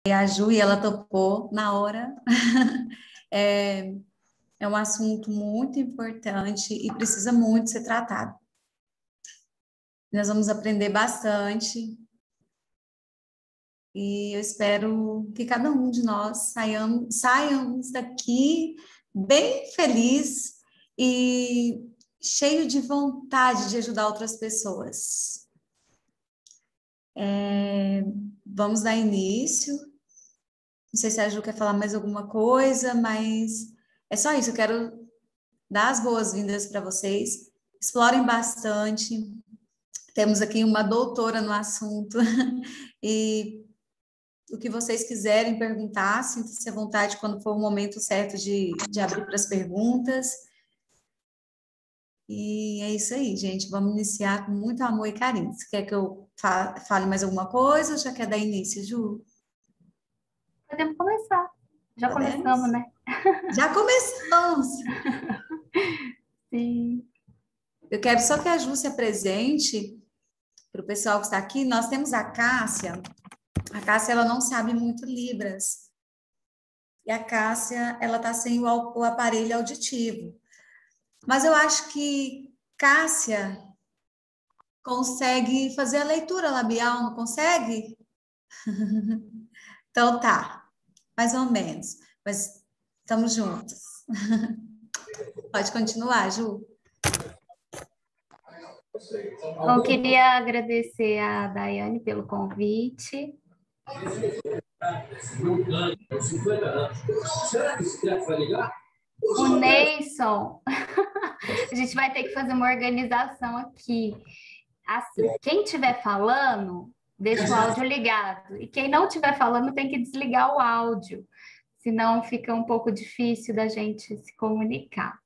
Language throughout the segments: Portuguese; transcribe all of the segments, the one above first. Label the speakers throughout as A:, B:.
A: A Ju, e ela topou na hora. É, é um assunto muito importante e precisa muito ser tratado. Nós vamos aprender bastante e eu espero que cada um de nós saiamos daqui bem feliz e cheio de vontade de ajudar outras pessoas. Vamos dar início. Não sei se a Ju quer falar mais alguma coisa, mas é só isso. Eu quero dar as boas-vindas para vocês. Explorem bastante. Temos aqui uma doutora no assunto. E o que vocês quiserem perguntar, sinta-se à vontade quando for o momento certo de abrir para as perguntas. E é isso aí, gente. Vamos iniciar com muito amor e carinho. Você quer que eu fale mais alguma coisa ou já quer dar início, Ju?
B: Podemos começar. Já
A: Podemos?
B: começamos, né?
A: Já começamos!
B: Sim.
A: Eu quero só que a Ju se apresente para o pessoal que está aqui. Nós temos a Cássia. A Cássia, ela não sabe muito Libras. E a Cássia, ela está sem o aparelho auditivo. Mas eu acho que Cássia consegue fazer a leitura labial, não consegue? Então tá, mais ou menos. Mas estamos juntos. Pode continuar, Ju.
B: Eu queria agradecer a Daiane pelo convite. O Neison, a gente vai ter que fazer uma organização aqui. Assim, quem estiver falando, deixa o áudio ligado. E quem não estiver falando tem que desligar o áudio. Senão fica um pouco difícil da gente se comunicar.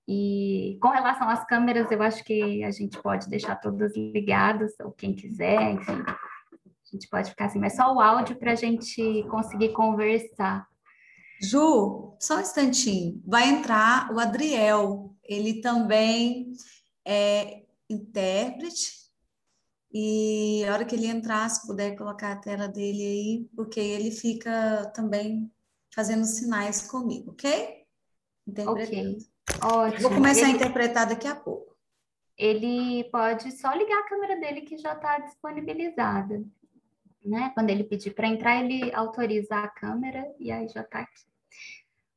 B: E com relação às câmeras, eu acho que a gente pode deixar todas ligadas, ou quem quiser, enfim. A gente pode ficar assim, mas só o áudio para a gente conseguir conversar.
A: Ju, só um instantinho. Vai entrar o Adriel. Ele também é intérprete. E a hora que ele entrar, se puder colocar a tela dele aí, porque ele fica também fazendo sinais comigo, ok? Interpretando.
B: Ok,
A: Vou
B: ótimo.
A: começar a interpretar daqui a pouco.
B: Ele pode só ligar a câmera dele que já está disponibilizada, né? Quando ele pedir para entrar, ele autoriza a câmera e aí já está aqui.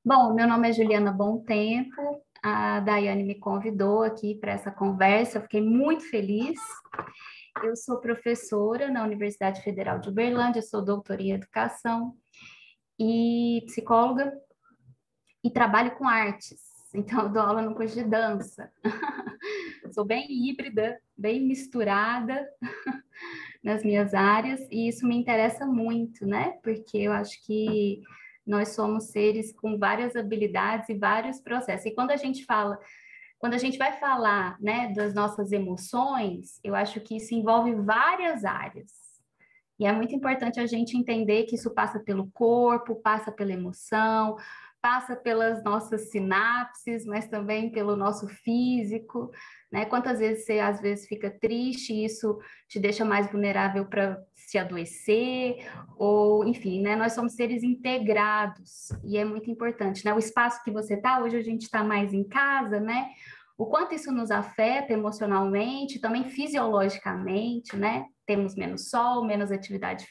B: Bom, meu nome é Juliana Bom Tempo. A Daiane me convidou aqui para essa conversa, eu fiquei muito feliz. Eu sou professora na Universidade Federal de Uberlândia, sou doutora em educação e psicóloga e trabalho com artes. Então, eu dou aula no curso de dança. Sou bem híbrida, bem misturada nas minhas áreas e isso me interessa muito, né? Porque eu acho que nós somos seres com várias habilidades e vários processos. E quando a gente vai falar, né, das nossas emoções, eu acho que isso envolve várias áreas. E é muito importante a gente entender que isso passa pelo corpo, passa pela emoção, passa pelas nossas sinapses, mas também pelo nosso físico, né? Quantas vezes você às vezes fica triste e isso te deixa mais vulnerável para se adoecer, ou enfim, né? Nós somos seres integrados e é muito importante, né? O espaço que você está, hoje a gente está mais em casa, né? O quanto isso nos afeta emocionalmente, também fisiologicamente, né? Temos menos sol, menos atividade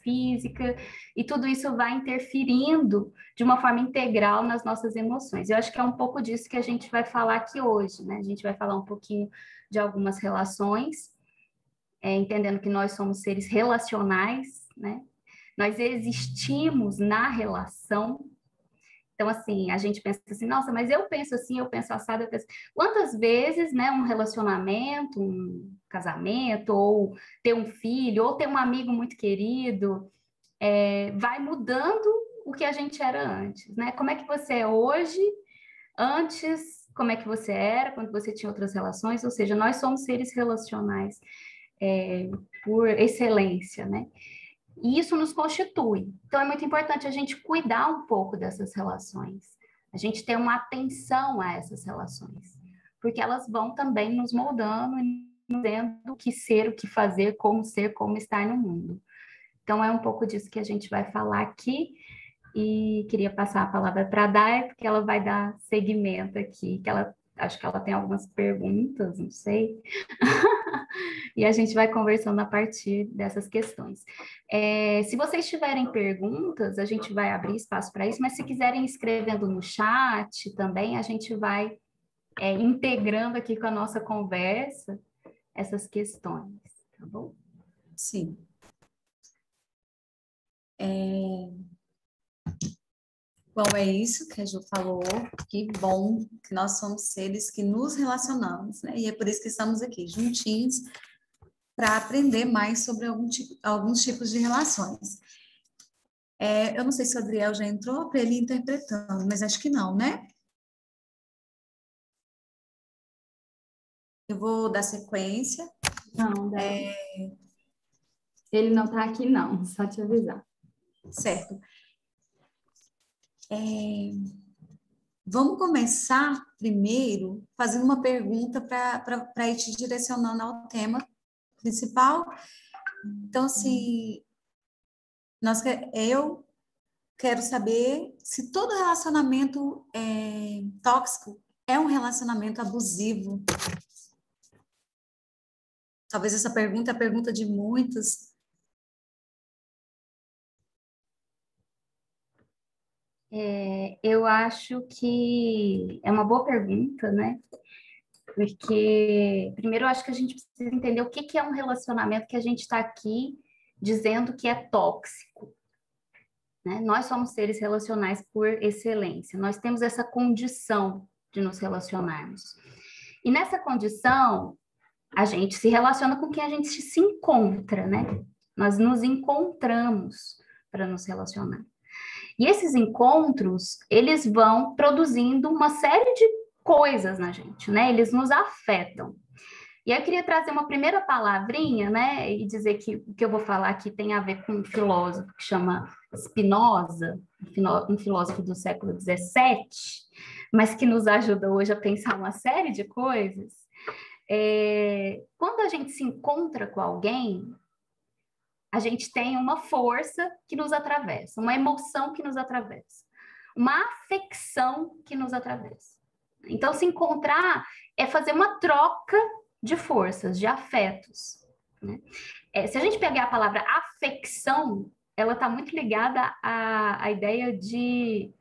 B: física, e tudo isso vai interferindo de uma forma integral nas nossas emoções. Eu acho que é um pouco disso que a gente vai falar aqui hoje, né? A gente vai falar um pouquinho de algumas relações, entendendo que nós somos seres relacionais, né? Nós existimos na relação. Então, assim, a gente pensa assim, nossa, mas eu penso assim, eu penso assado, eu penso... Quantas vezes, né, um relacionamento, um casamento, ou ter um filho, ou ter um amigo muito querido, vai mudando o que a gente era antes, né? Como é que você é hoje, antes, como é que você era, quando você tinha outras relações, ou seja, nós somos seres relacionais por excelência, né? E isso nos constitui. Então, é muito importante a gente cuidar um pouco dessas relações, a gente ter uma atenção a essas relações, porque elas vão também nos moldando e nos dizendo o que ser, o que fazer, como ser, como estar no mundo. Então, é um pouco disso que a gente vai falar aqui. E queria passar a palavra para a Day, porque ela vai dar seguimento aqui, que ela acho que ela tem algumas perguntas, não sei. E a gente vai conversando a partir dessas questões. Se vocês tiverem perguntas, a gente vai abrir espaço para isso, mas se quiserem escrevendo no chat também, a gente vai integrando aqui com a nossa conversa essas questões, tá bom?
A: Sim. Bom, é isso que a Ju falou, que bom que nós somos seres que nos relacionamos, né? E é por isso que estamos aqui, juntinhos, para aprender mais sobre alguns tipos de relações. Eu não sei se o Adriel já entrou para ele ir interpretando, mas acho que não, né? Eu vou dar sequência.
B: Não, ele não está aqui não, só te avisar.
A: Certo. Vamos começar primeiro fazendo uma pergunta para ir te direcionando ao tema principal. Então, assim, eu quero saber se todo relacionamento tóxico é um relacionamento abusivo. Talvez essa pergunta é a pergunta de muitos.
B: Eu acho que é uma boa pergunta, né? Porque, primeiro, eu acho que a gente precisa entender o que é um relacionamento que a gente está aqui dizendo que é tóxico. Né? Nós somos seres relacionais por excelência. Nós temos essa condição de nos relacionarmos. E nessa condição, a gente se relaciona com quem a gente se encontra, né? Nós nos encontramos para nos relacionar. E esses encontros, eles vão produzindo uma série de coisas na gente, né? Eles nos afetam. E aí eu queria trazer uma primeira palavrinha, né? E dizer que o que eu vou falar aqui tem a ver com um filósofo que chama Spinoza, um filósofo do século XVII, mas que nos ajuda hoje a pensar uma série de coisas. Quando a gente se encontra com alguém, a gente tem uma força que nos atravessa, uma emoção que nos atravessa, uma afecção que nos atravessa. Então, se encontrar é fazer uma troca de forças, de afetos. Né? Se a gente pegar a palavra afecção, ela está muito ligada à ideia de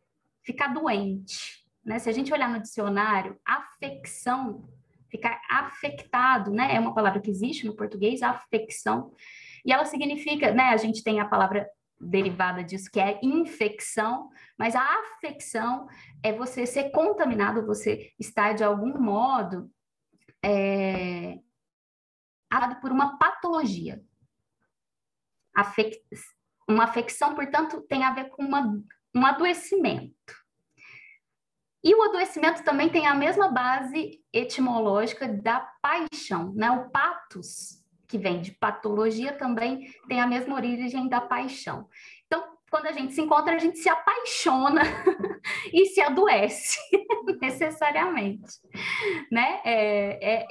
B: ficar doente. Né? Se a gente olhar no dicionário, afecção, ficar afetado, né? É uma palavra que existe no português, afecção. E ela significa, né? A gente tem a palavra derivada disso, que é infecção, mas a afecção é você ser contaminado, você estar de algum modo afetado por uma patologia. Uma afecção, portanto, tem a ver com um adoecimento. E o adoecimento também tem a mesma base etimológica da paixão, né? O pathos, que vem de patologia, também tem a mesma origem da paixão. Então, quando a gente se encontra, a gente se apaixona e se adoece, necessariamente. Né?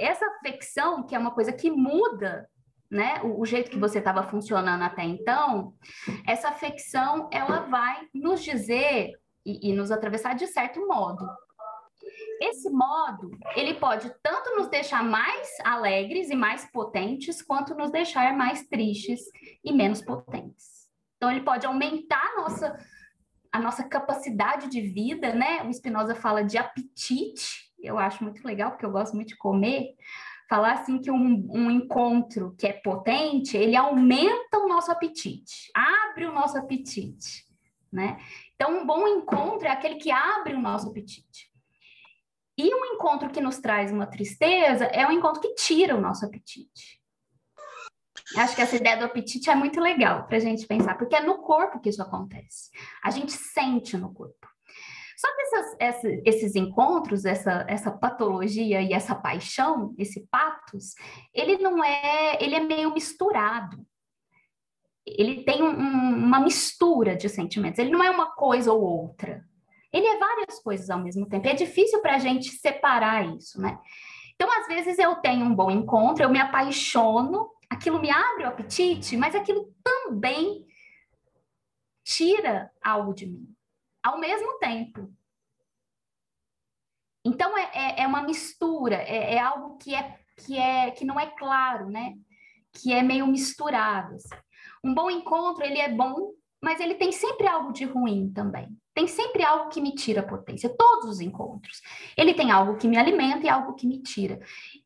B: Essa afecção, que é uma coisa que muda, né? O jeito que você estava funcionando até então, essa afecção, ela vai nos dizer e nos atravessar de certo modo. Esse modo, ele pode tanto nos deixar mais alegres e mais potentes, quanto nos deixar mais tristes e menos potentes. Então, ele pode aumentar a nossa capacidade de vida, né? O Spinoza fala de apetite, eu acho muito legal, porque eu gosto muito de comer. Falar assim que um encontro que é potente, ele aumenta o nosso apetite, abre o nosso apetite, né? Então, um bom encontro é aquele que abre o nosso apetite. E um encontro que nos traz uma tristeza é um encontro que tira o nosso apetite. Acho que essa ideia do apetite é muito legal para a gente pensar, porque é no corpo que isso acontece. A gente sente no corpo. Só que esses encontros, essa patologia e essa paixão, esse pathos, ele é meio misturado. Ele tem uma mistura de sentimentos. Ele não é uma coisa ou outra. Ele é várias coisas ao mesmo tempo. É difícil para a gente separar isso, né? Então, às vezes, eu tenho um bom encontro, eu me apaixono, aquilo me abre o apetite, mas aquilo também tira algo de mim, ao mesmo tempo. Então, é uma mistura, é algo que não é claro, né? Que é meio misturado. Assim. Um bom encontro, ele é bom, mas ele tem sempre algo de ruim também. Tem sempre algo que me tira a potência, todos os encontros. Ele tem algo que me alimenta e algo que me tira.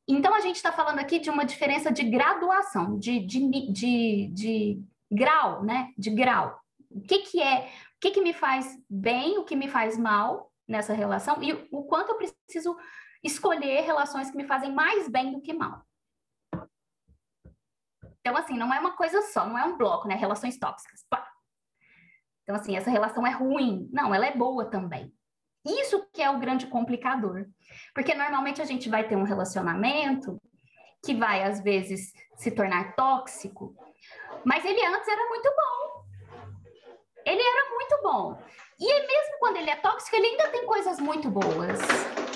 B: Então, a gente está falando aqui de uma diferença de graduação, de grau, né? De grau. O que me faz bem, o que me faz mal nessa relação e o quanto eu preciso escolher relações que me fazem mais bem do que mal. Então, assim, não é uma coisa só, não é um bloco, né? Relações tóxicas. Pá. Então, assim, essa relação é ruim. Não, ela é boa também. Isso que é o grande complicador. Porque normalmente a gente vai ter um relacionamento que vai, às vezes, se tornar tóxico, mas ele antes era muito bom. Ele era muito bom. E mesmo quando ele é tóxico, ele ainda tem coisas muito boas,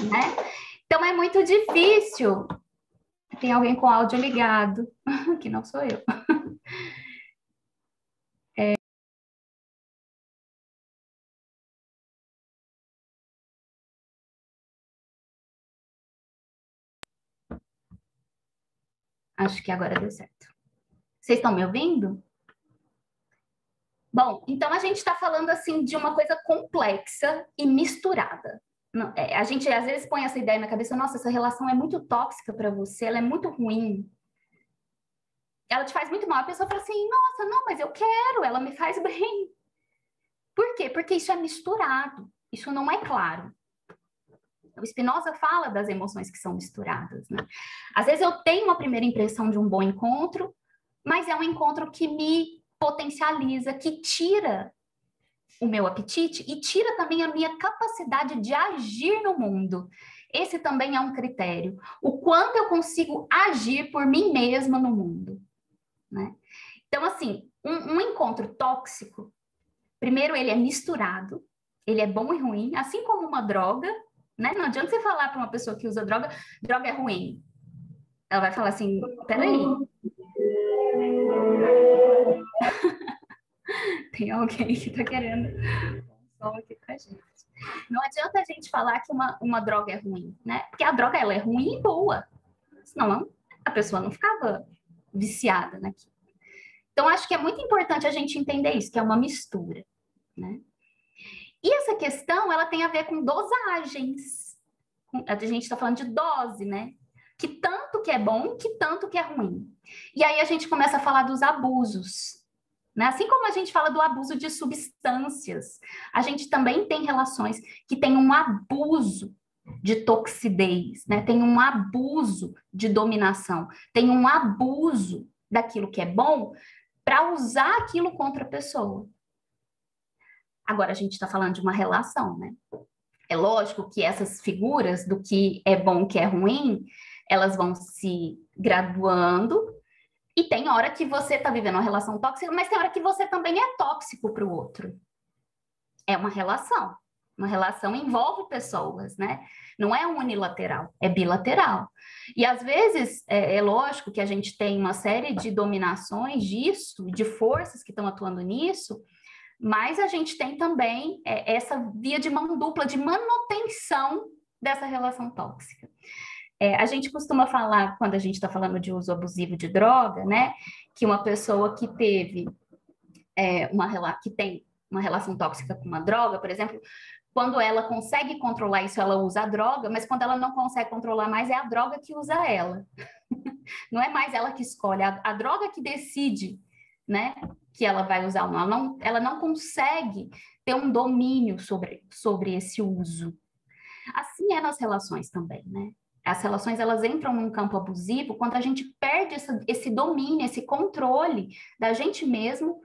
B: né? Então é muito difícil. Tem alguém com áudio ligado, que não sou eu. Acho que agora deu certo. Vocês estão me ouvindo? Bom, então a gente está falando assim de uma coisa complexa e misturada. A gente às vezes põe essa ideia na cabeça, nossa, essa relação é muito tóxica para você, ela é muito ruim. Ela te faz muito mal. A pessoa fala assim, nossa, não, mas eu quero, ela me faz bem. Por quê? Porque isso é misturado, isso não é claro. O Spinoza fala das emoções que são misturadas, né? Às vezes eu tenho uma primeira impressão de um bom encontro, mas é um encontro que me potencializa, que tira o meu apetite e tira também a minha capacidade de agir no mundo. Esse também é um critério. O quanto eu consigo agir por mim mesma no mundo, né? Então, assim, um encontro tóxico, primeiro ele é misturado, ele é bom e ruim, assim como uma droga, né? Não adianta você falar para uma pessoa que usa droga, droga é ruim. Ela vai falar assim, peraí. Tem alguém que está querendo um som aqui pra gente. Não adianta a gente falar que uma droga é ruim, né? Porque a droga, ela é ruim e boa. Senão a pessoa não ficava viciada naquilo. Então, acho que é muito importante a gente entender isso, que é uma mistura, né? E essa questão, ela tem a ver com dosagens. A gente está falando de dose, né? Que tanto que é bom, que tanto que é ruim. E aí a gente começa a falar dos abusos, né? Assim como a gente fala do abuso de substâncias, a gente também tem relações que têm um abuso de toxidez, né? Tem um abuso de dominação, tem um abuso daquilo que é bom para usar aquilo contra a pessoa. Agora a gente está falando de uma relação, né? É lógico que essas figuras do que é bom, o que é ruim, elas vão se graduando e tem hora que você está vivendo uma relação tóxica, mas tem hora que você também é tóxico para o outro. É uma relação. Uma relação envolve pessoas, né? Não é unilateral, é bilateral. E às vezes, é lógico que a gente tem uma série de dominações disso, de forças que estão atuando nisso, mas a gente tem também essa via de mão dupla de manutenção dessa relação tóxica. A gente costuma falar, quando a gente está falando de uso abusivo de droga, né, que uma pessoa que teve que tem uma relação tóxica com uma droga, por exemplo, quando ela consegue controlar isso, ela usa a droga, mas quando ela não consegue controlar mais, é a droga que usa ela. Não é mais ela que escolhe, a droga que decide, né, que ela vai usar ou não. Ela não consegue ter um domínio sobre esse uso. Assim é nas relações também, né? As relações, elas entram num campo abusivo quando a gente perde esse domínio, esse controle da gente mesmo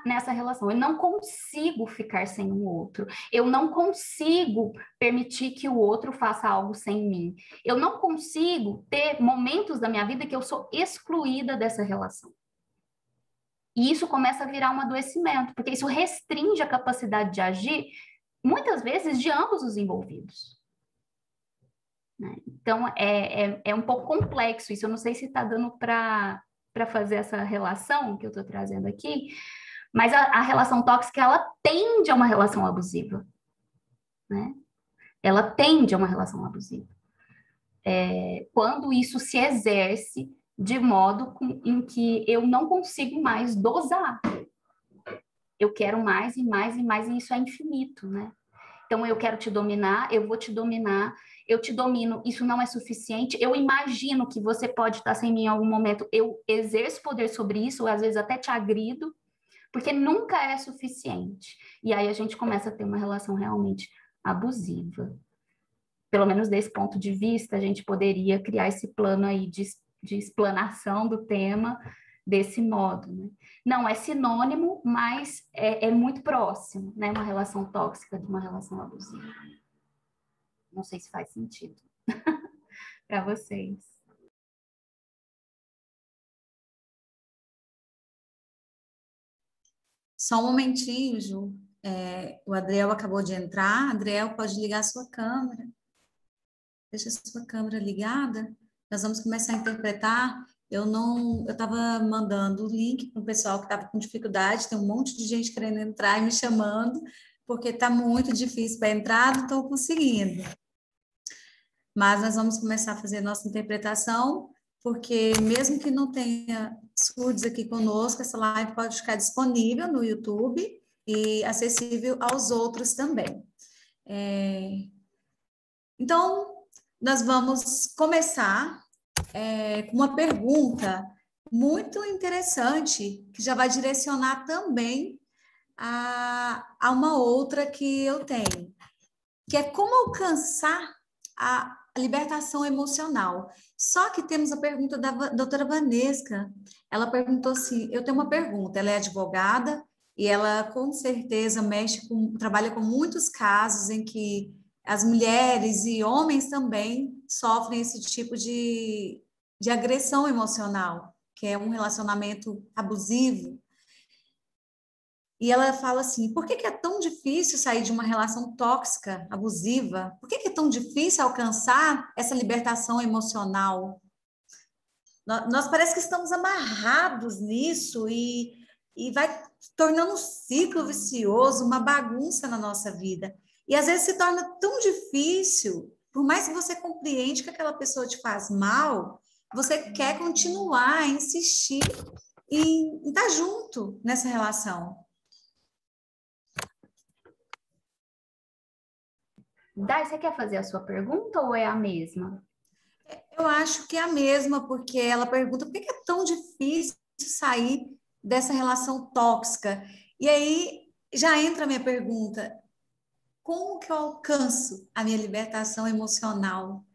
B: nessa relação. Eu não consigo ficar sem o outro. Eu não consigo permitir que o outro faça algo sem mim. Eu não consigo ter momentos da minha vida que eu sou excluída dessa relação. E isso começa a virar um adoecimento, porque isso restringe a capacidade de agir, muitas vezes, de ambos os envolvidos. Então, é um pouco complexo isso. Eu não sei se está dando para fazer essa relação que eu estou trazendo aqui, Mas a relação tóxica, ela tende a uma relação abusiva, né? Ela tende a uma relação abusiva. Quando isso se exerce de modo em que eu não consigo mais dosar. Eu quero mais e mais e mais, e isso é infinito, né? Então, eu quero te dominar, eu vou te dominar, eu te domino, isso não é suficiente, eu imagino que você pode estar sem mim em algum momento, eu exerço poder sobre isso, ou às vezes até te agrido, porque nunca é suficiente. E aí a gente começa a ter uma relação realmente abusiva. Pelo menos desse ponto de vista, a gente poderia criar esse plano aí de explanação do tema desse modo, né? Não é sinônimo, mas é muito próximo, né? Uma relação tóxica de uma relação abusiva. Não sei se faz sentido para vocês.
A: Só um momentinho, Ju. O Adriel acabou de entrar. Adriel, pode ligar a sua câmera. Deixa a sua câmera ligada. Nós vamos começar a interpretar. Eu estava mandando o link para o pessoal que estava com dificuldade. Tem um monte de gente querendo entrar e me chamando, porque está muito difícil para entrar, não estou conseguindo. Mas nós vamos começar a fazer a nossa interpretação, porque mesmo que não tenha surdos aqui conosco, essa live pode ficar disponível no YouTube e acessível aos outros também. Então, nós vamos começar com uma pergunta muito interessante, que já vai direcionar também a uma outra que eu tenho, que é como alcançar a libertação emocional. Só que temos a pergunta da doutora Vanesca. Ela perguntou assim, eu tenho uma pergunta, ela é advogada e ela com certeza trabalha com muitos casos em que as mulheres e homens também sofrem esse tipo de agressão emocional, que é um relacionamento abusivo. E ela fala assim: por que é tão difícil sair de uma relação tóxica, abusiva? Por que é tão difícil alcançar essa libertação emocional? Nós parece que estamos amarrados nisso e vai tornando um ciclo vicioso, uma bagunça na nossa vida. E às vezes se torna tão difícil, por mais que você compreende que aquela pessoa te faz mal, você quer continuar a insistir em estar junto nessa relação.
B: Dai, você quer fazer a sua pergunta ou é a mesma?
A: Eu acho que é a mesma, porque ela pergunta por que é tão difícil sair dessa relação tóxica. E aí já entra a minha pergunta: como que eu alcanço a minha libertação emocional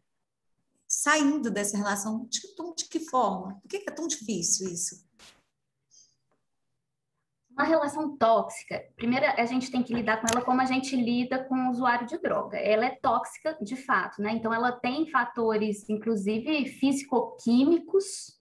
A: saindo dessa relação? De que forma? Por que é tão difícil isso?
B: Uma relação tóxica, primeiro a gente tem que lidar com ela como a gente lida com o usuário de droga. Ela é tóxica de fato, né? Então ela tem fatores, inclusive físico-químicos,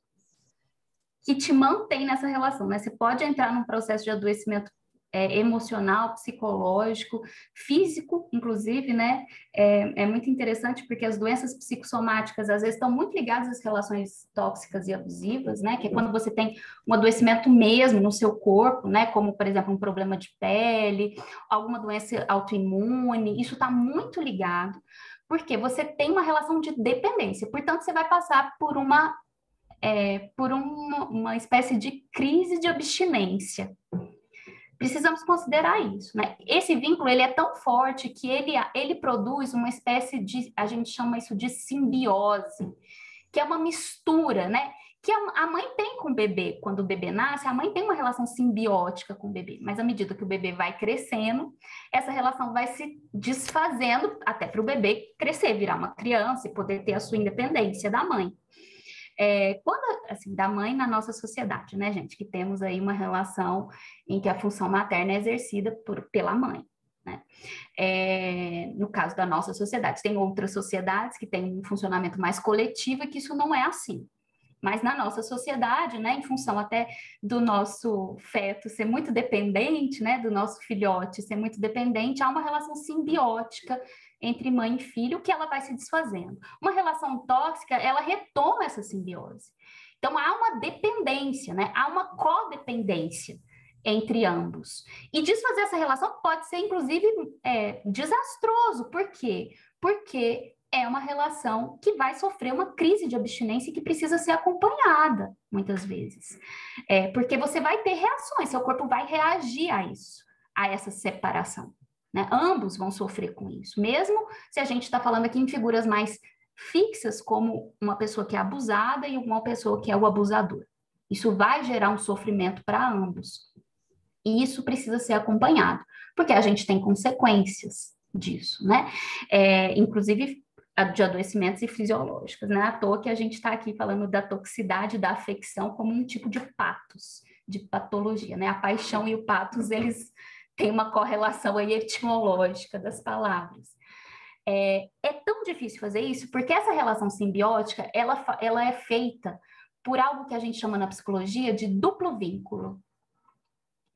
B: que te mantém nessa relação, né? Você pode entrar num processo de adoecimento emocional, psicológico, físico, inclusive, né? É muito interessante porque as doenças psicossomáticas às vezes estão muito ligadas às relações tóxicas e abusivas, né? Que é quando você tem um adoecimento mesmo no seu corpo, né? Como, por exemplo, um problema de pele, alguma doença autoimune, isso está muito ligado, porque você tem uma relação de dependência, portanto, você vai passar por uma espécie de crise de abstinência. Precisamos considerar isso, né? Esse vínculo, ele é tão forte que ele produz uma espécie de, a gente chama isso de simbiose, que é uma mistura, né? Que a mãe tem com o bebê. Quando o bebê nasce, a mãe tem uma relação simbiótica com o bebê, mas à medida que o bebê vai crescendo, essa relação vai se desfazendo até para o bebê crescer, virar uma criança e poder ter a sua independência da mãe. Da mãe na nossa sociedade, né, gente? Que temos aí uma relação em que a função materna é exercida pela mãe, né? No caso da nossa sociedade, tem outras sociedades que têm um funcionamento mais coletivo e que isso não é assim. Mas na nossa sociedade, né, em função até do nosso feto ser muito dependente, né, do nosso filhote ser muito dependente, há uma relação simbiótica entre mãe e filho que ela vai se desfazendo. Uma relação tóxica, ela retoma essa simbiose. Então há uma dependência, né, há uma codependência entre ambos. E desfazer essa relação pode ser, inclusive, desastroso. Por quê? Porque é uma relação que vai sofrer uma crise de abstinência e que precisa ser acompanhada, muitas vezes. Porque você vai ter reações, seu corpo vai reagir a isso, a essa separação. Né? Ambos vão sofrer com isso, mesmo se a gente está falando aqui em figuras mais fixas, como uma pessoa que é abusada e uma pessoa que é o abusador. Isso vai gerar um sofrimento para ambos. E isso precisa ser acompanhado, porque a gente tem consequências disso, né? Inclusive de adoecimentos e fisiológicos, né? À toa que a gente está aqui falando da toxicidade da afecção como um tipo de patos, de patologia, né? A paixão e o patos, eles têm uma correlação aí etimológica das palavras. É tão difícil fazer isso porque essa relação simbiótica, ela é feita por algo que a gente chama na psicologia de duplo vínculo.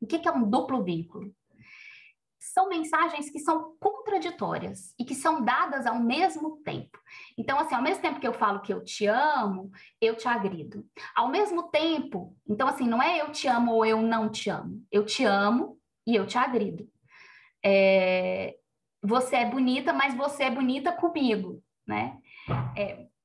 B: O que é um duplo vínculo? São mensagens que são contraditórias e que são dadas ao mesmo tempo. Então, assim, ao mesmo tempo que eu falo que eu te amo, eu te agrido. Ao mesmo tempo, então, assim, não é eu te amo ou eu não te amo. Eu te amo e eu te agrido. Você é bonita, mas você é bonita comigo, né?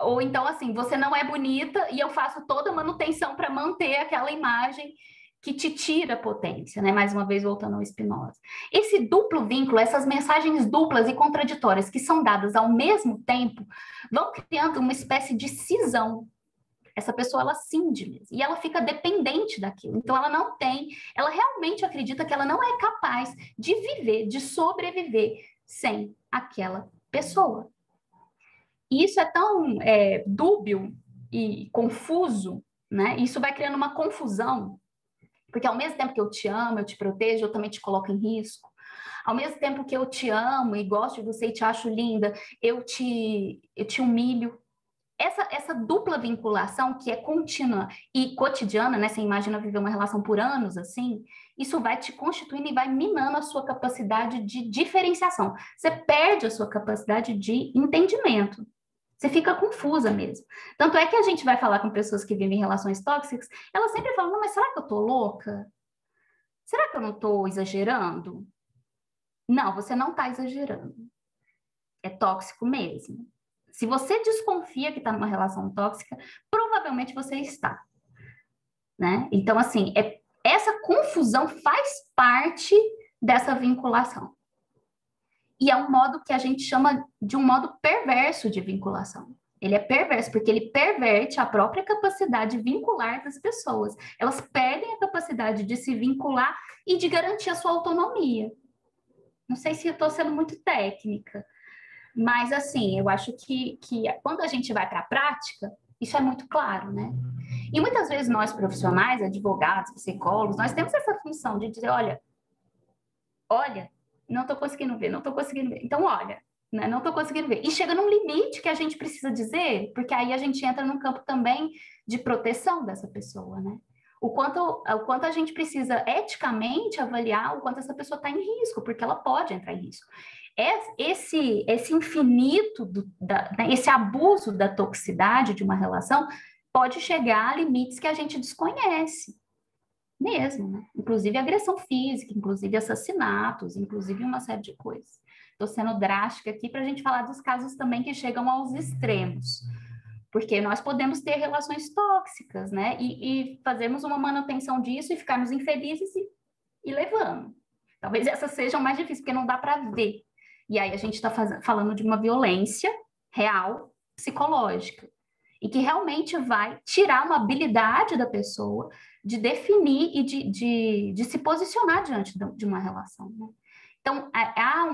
B: Ou então, assim, você não é bonita e eu faço toda a manutenção para manter aquela imagem que te tira potência, né? Mais uma vez, voltando ao Spinoza. Esse duplo vínculo, essas mensagens duplas e contraditórias que são dadas ao mesmo tempo, vão criando uma espécie de cisão. Essa pessoa, ela cinde mesmo, e ela fica dependente daquilo. Então, ela realmente acredita que ela não é capaz de viver, de sobreviver sem aquela pessoa. E isso é tão dúbio e confuso, né? Isso vai criando uma confusão, porque ao mesmo tempo que eu te amo, eu te protejo, eu também te coloco em risco. Ao mesmo tempo que eu te amo e gosto de você e te acho linda, eu te humilho. Essa dupla vinculação que é contínua e cotidiana, né? Você imagina viver uma relação por anos assim, isso vai te constituindo e vai minando a sua capacidade de diferenciação. Você perde a sua capacidade de entendimento. Você fica confusa mesmo. Tanto é que a gente vai falar com pessoas que vivem em relações tóxicas, elas sempre falam, não, mas será que eu tô louca? Será que eu não tô exagerando? Não, você não tá exagerando. É tóxico mesmo. Se você desconfia que está numa relação tóxica, provavelmente você está. Né? Então, assim, essa confusão faz parte dessa vinculação. E é um modo que a gente chama de um modo perverso de vinculação. Ele é perverso porque ele perverte a própria capacidade vincular das pessoas. Elas perdem a capacidade de se vincular e de garantir a sua autonomia. Não sei se eu estou sendo muito técnica, mas assim, eu acho que quando a gente vai para a prática, isso é muito claro, né? E muitas vezes nós profissionais, advogados, psicólogos, nós temos essa função de dizer, olha, não estou conseguindo ver, não estou conseguindo ver. Então, olha, né, não estou conseguindo ver. E chega num limite que a gente precisa dizer, porque aí a gente entra num campo também de proteção dessa pessoa, né? O quanto a gente precisa eticamente avaliar o quanto essa pessoa está em risco, porque ela pode entrar em risco. Esse infinito, esse abuso da toxicidade de uma relação pode chegar a limites que a gente desconhece mesmo, né? Inclusive agressão física, inclusive assassinatos, inclusive uma série de coisas. Estou sendo drástica aqui para a gente falar dos casos também que chegam aos extremos, porque nós podemos ter relações tóxicas, né? E fazermos uma manutenção disso e ficarmos infelizes e levando. Talvez essas sejam mais difíceis, porque não dá para ver. E aí a gente está falando de uma violência real, psicológica, e que realmente vai tirar uma habilidade da pessoa de definir e de se posicionar diante de uma relação. Né? Então, há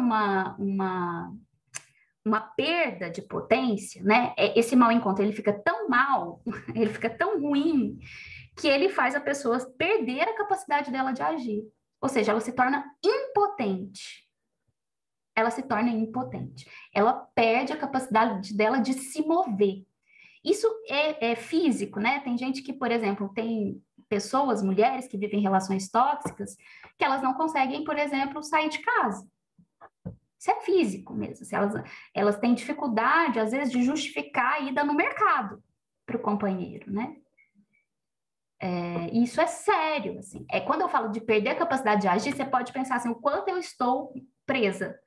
B: uma perda de potência, né? Esse mau encontro, ele fica tão mal, ele fica tão ruim, que ele faz a pessoa perder a capacidade dela de agir. Ou seja, ela se torna impotente. Ela se torna impotente. Ela perde a capacidade dela de se mover. Isso é físico, né? Tem gente que, por exemplo, tem pessoas, mulheres que vivem relações tóxicas, que elas não conseguem, por exemplo, sair de casa. Isso é físico mesmo. Elas têm dificuldade, às vezes, de justificar a ida no mercado para o companheiro, né? E isso é sério, assim. Quando eu falo de perder a capacidade de agir, você pode pensar assim, o quanto eu estou presa.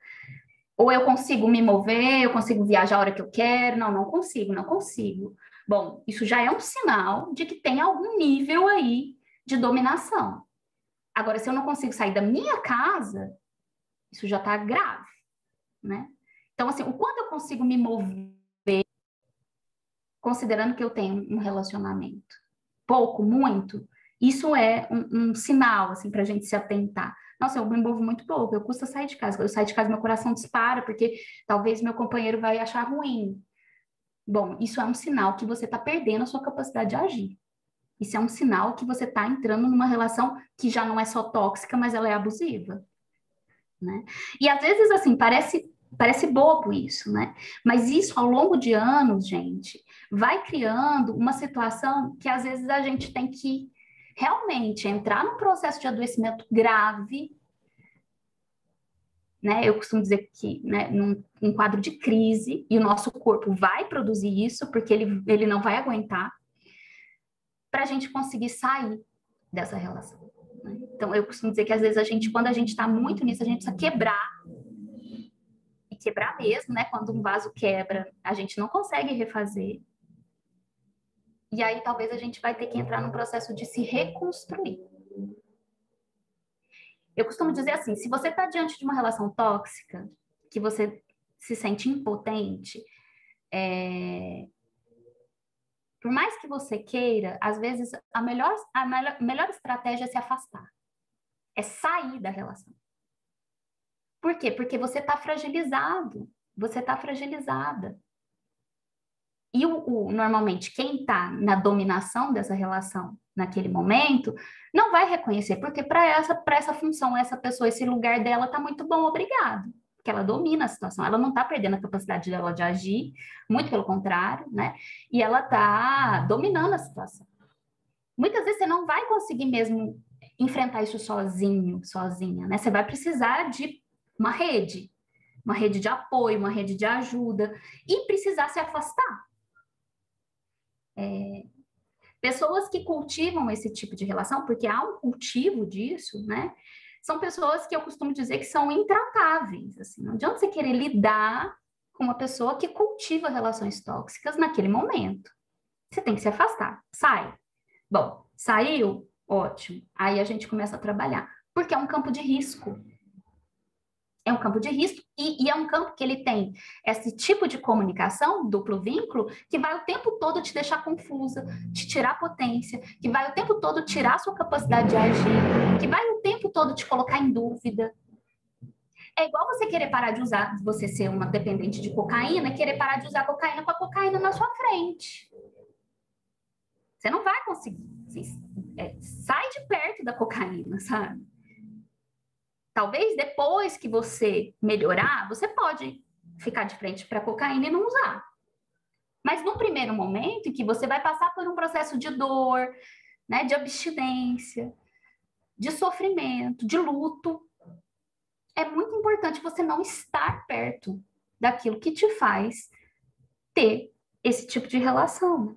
B: Ou eu consigo me mover, eu consigo viajar a hora que eu quero. Não, não consigo, não consigo. Bom, isso já é um sinal de que tem algum nível aí de dominação. Agora, se eu não consigo sair da minha casa, isso já está grave, né? Então, assim, o quanto eu consigo me mover, considerando que eu tenho um relacionamento, pouco, muito, isso é um sinal, assim, para a gente se atentar. Nossa, eu me envolvo muito pouco, eu custa sair de casa. Eu saio de casa, meu coração dispara, porque talvez meu companheiro vai achar ruim. Bom, isso é um sinal que você está perdendo a sua capacidade de agir. Isso é um sinal que você está entrando numa relação que já não é só tóxica, mas ela é abusiva, né? E às vezes, assim, parece bobo isso, né? Mas isso, ao longo de anos, gente, vai criando uma situação que às vezes a gente tem que realmente entrar num processo de adoecimento grave, né? Eu costumo dizer que, né, num quadro de crise, e o nosso corpo vai produzir isso, porque ele não vai aguentar, para a gente conseguir sair dessa relação, né? Então, eu costumo dizer que às vezes quando a gente está muito nisso, a gente precisa quebrar, e quebrar mesmo, né? Quando um vaso quebra, a gente não consegue refazer. E aí talvez a gente vai ter que entrar num processo de se reconstruir. Eu costumo dizer assim, se você está diante de uma relação tóxica, que você se sente impotente, por mais que você queira, às vezes a melhor estratégia é se afastar, é sair da relação. Por quê? Porque você está fragilizado, você está fragilizada. E normalmente quem está na dominação dessa relação naquele momento não vai reconhecer, porque para essa função, essa pessoa, esse lugar dela está muito bom, obrigado. Porque ela domina a situação, ela não está perdendo a capacidade dela de agir, muito pelo contrário, né? E ela está dominando a situação. Muitas vezes você não vai conseguir mesmo enfrentar isso sozinho, sozinha, né? Você vai precisar de uma rede de apoio, uma rede de ajuda, e precisar se afastar. Pessoas que cultivam esse tipo de relação, porque há um cultivo disso, né? São pessoas que eu costumo dizer que são intratáveis. Assim, não adianta você querer lidar com uma pessoa que cultiva relações tóxicas naquele momento. Você tem que se afastar. Sai. Bom, saiu? Ótimo. Aí a gente começa a trabalhar. Porque é um campo de risco. É um campo de risco e é um campo que ele tem esse tipo de comunicação, duplo vínculo, que vai o tempo todo te deixar confusa, te tirar potência, que vai o tempo todo tirar a sua capacidade de agir, que vai o tempo todo te colocar em dúvida. É igual você querer parar de usar, você ser uma dependente de cocaína, querer parar de usar cocaína com a cocaína na sua frente. Você não vai conseguir. Sai de perto da cocaína, sabe? Talvez depois que você melhorar, você pode ficar de frente para a cocaína e não usar. Mas no primeiro momento em que você vai passar por um processo de dor, né, de abstinência, de sofrimento, de luto, é muito importante você não estar perto daquilo que te faz ter esse tipo de relação.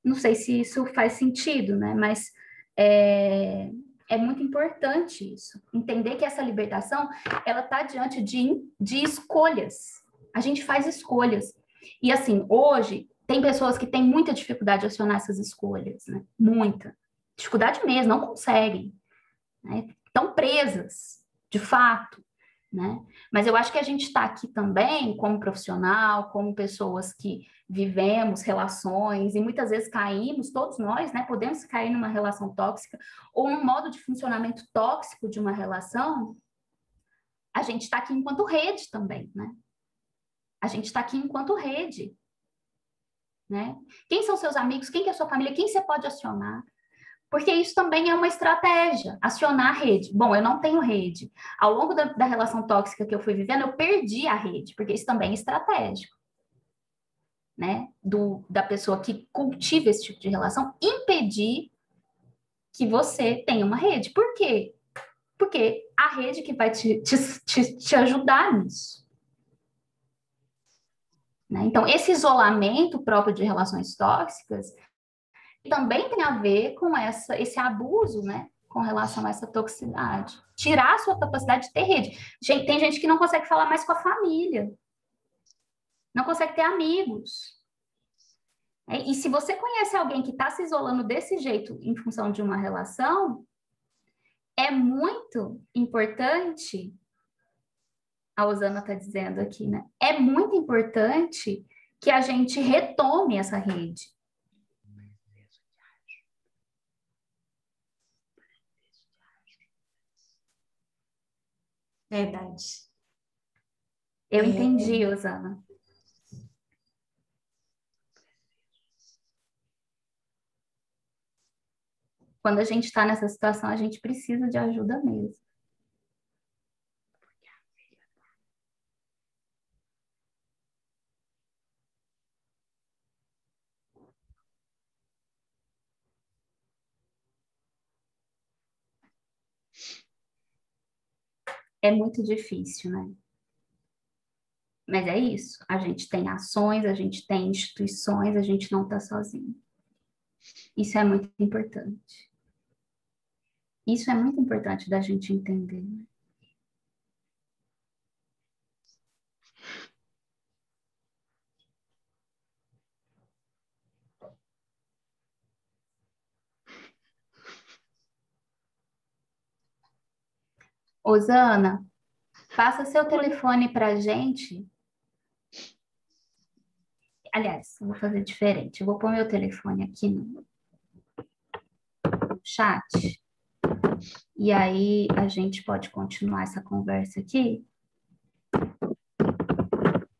B: Não sei se isso faz sentido, né? Mas é muito importante isso. Entender que essa libertação, ela está diante de escolhas. A gente faz escolhas. E assim, hoje, tem pessoas que têm muita dificuldade de acionar essas escolhas, né? Muita. Dificuldade mesmo, não conseguem, né? Estão presas, de fato, né? Mas eu acho que a gente está aqui também como profissional, como pessoas que vivemos relações e muitas vezes caímos, todos nós, né? Podemos cair numa relação tóxica ou num modo de funcionamento tóxico de uma relação. A gente está aqui enquanto rede também, né? A gente está aqui enquanto rede, né? Quem são seus amigos? Quem que é a sua família? Quem você pode acionar? Porque isso também é uma estratégia, acionar a rede. Bom, eu não tenho rede. Ao longo da relação tóxica que eu fui vivendo, eu perdi a rede, porque isso também é estratégico, né? Da pessoa que cultiva esse tipo de relação, impedir que você tenha uma rede. Por quê? Porque a rede que vai te ajudar nisso. Né? Então, esse isolamento próprio de relações tóxicas também tem a ver com esse abuso, né? Com relação a essa toxicidade. Tirar a sua capacidade de ter rede. Tem gente que não consegue falar mais com a família. Não consegue ter amigos. E se você conhece alguém que está se isolando desse jeito em função de uma relação, é muito importante, a Osana está dizendo aqui, né? É muito importante que a gente retome essa rede.
A: Verdade.
B: Eu entendi, Osana. Quando a gente está nessa situação, a gente precisa de ajuda mesmo. É muito difícil, né? Mas é isso. A gente tem ações, a gente tem instituições, a gente não está sozinho. Isso é muito importante. Isso é muito importante da gente entender, né? Osana, passa seu telefone para a gente. Aliás, eu vou fazer diferente. Eu vou pôr meu telefone aqui no chat. E aí a gente pode continuar essa conversa aqui.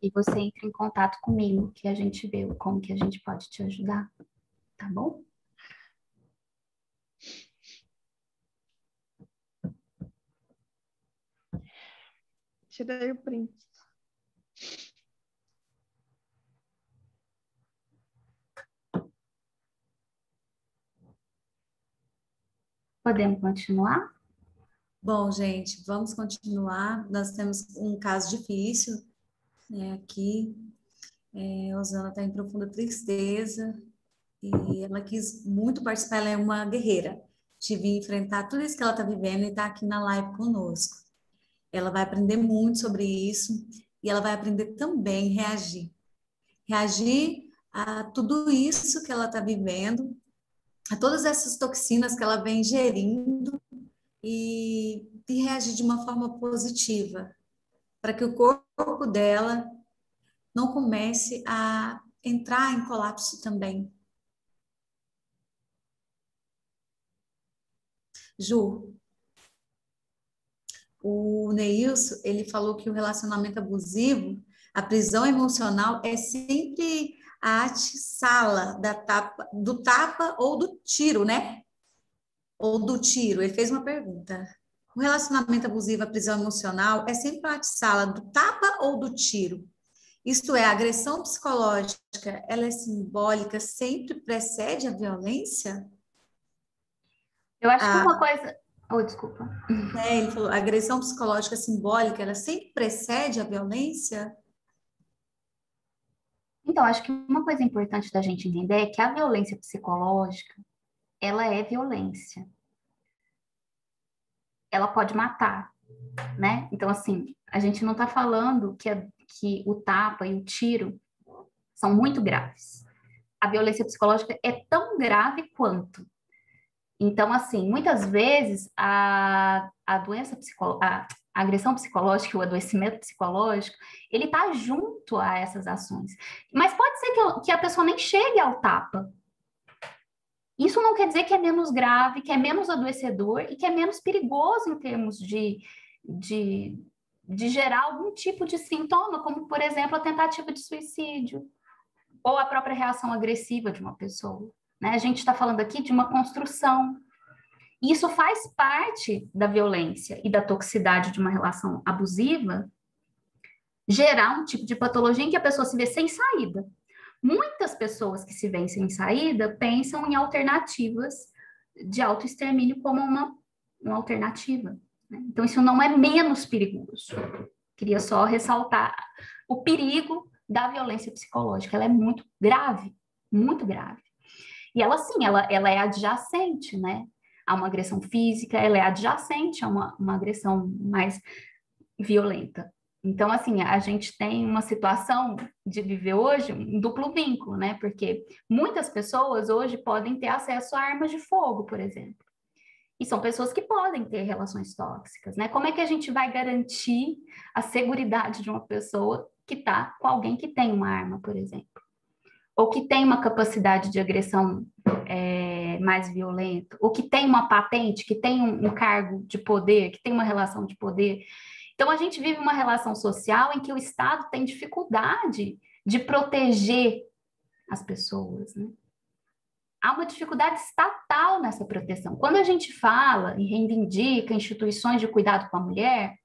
B: E você entra em contato comigo, que a gente vê como que a gente pode te ajudar. Tá bom?
C: Tirei o print.
B: Podemos continuar?
A: Bom, gente, vamos continuar. Nós temos um caso difícil, né, aqui. A Osana está em profunda tristeza e ela quis muito participar. Ela é uma guerreira. Tive que enfrentar tudo isso que ela está vivendo e está aqui na live conosco. Ela vai aprender muito sobre isso e ela vai aprender também a reagir. Reagir a tudo isso que ela está vivendo, a todas essas toxinas que ela vem ingerindo e reagir de uma forma positiva, para que o corpo dela não comece a entrar em colapso também. Ju, o Neilson, ele falou que o relacionamento abusivo, a prisão emocional é sempre a antessala do tapa ou do tiro, né? Ou do tiro. Ele fez uma pergunta. O relacionamento abusivo, a prisão emocional, é sempre a antessala do tapa ou do tiro? Isto é, a agressão psicológica, ela é simbólica, sempre precede a violência?
B: Eu acho que uma coisa... Oh, desculpa.
A: Ele falou, a agressão psicológica simbólica, ela sempre precede a violência?
B: Então, acho que uma coisa importante da gente entender é que a violência psicológica, ela é violência. Ela pode matar, né? Então, assim, a gente não está falando que o tapa e o tiro são muito graves. A violência psicológica é tão grave quanto. Então, assim, muitas vezes a doença psicológica, a agressão psicológica, o adoecimento psicológico, ele está junto a essas ações. Mas pode ser que a pessoa nem chegue ao tapa. Isso não quer dizer que é menos grave, que é menos adoecedor e que é menos perigoso em termos de gerar algum tipo de sintoma, como, por exemplo, a tentativa de suicídio ou a própria reação agressiva de uma pessoa. Né? A gente está falando aqui de uma construção. Isso faz parte da violência e da toxicidade de uma relação abusiva, gerar um tipo de patologia em que a pessoa se vê sem saída. Muitas pessoas que se veem sem saída pensam em alternativas de autoextermínio como uma alternativa. Né? Então, isso não é menos perigoso. Queria só ressaltar o perigo da violência psicológica. Ela é muito grave, muito grave. E ela, sim, ela é adjacente, né? A uma agressão física, ela é adjacente a uma agressão mais violenta. Então, assim, a gente tem uma situação de viver hoje um duplo vínculo, né? Porque muitas pessoas hoje podem ter acesso a armas de fogo, por exemplo. E são pessoas que podem ter relações tóxicas, né? Como é que a gente vai garantir a seguridade de uma pessoa que está com alguém que tem uma arma, por exemplo? Ou que tem uma capacidade de agressão mais violenta, ou que tem uma patente, que tem um cargo de poder, que tem uma relação de poder. Então, a gente vive uma relação social em que o Estado tem dificuldade de proteger as pessoas, né? Há uma dificuldade estatal nessa proteção. Quando a gente fala e reivindica instituições de cuidado com a mulher,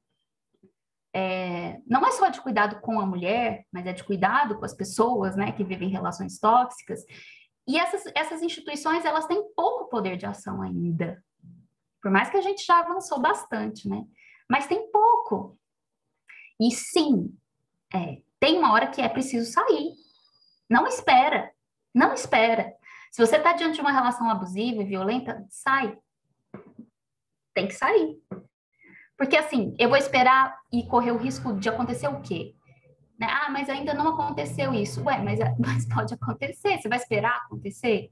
B: não é só de cuidado com a mulher, mas é de cuidado com as pessoas, né, que vivem relações tóxicas. E essas instituições, elas têm pouco poder de ação ainda. Por mais que a gente já avançou bastante, né? Mas tem pouco. E sim, tem uma hora que é preciso sair. Não espera. Não espera. Se você está diante de uma relação abusiva e violenta, sai. Tem que sair. Porque assim, eu vou esperar e correr o risco de acontecer o quê? Né? Ah, mas ainda não aconteceu isso. Ué, mas pode acontecer. Você vai esperar acontecer?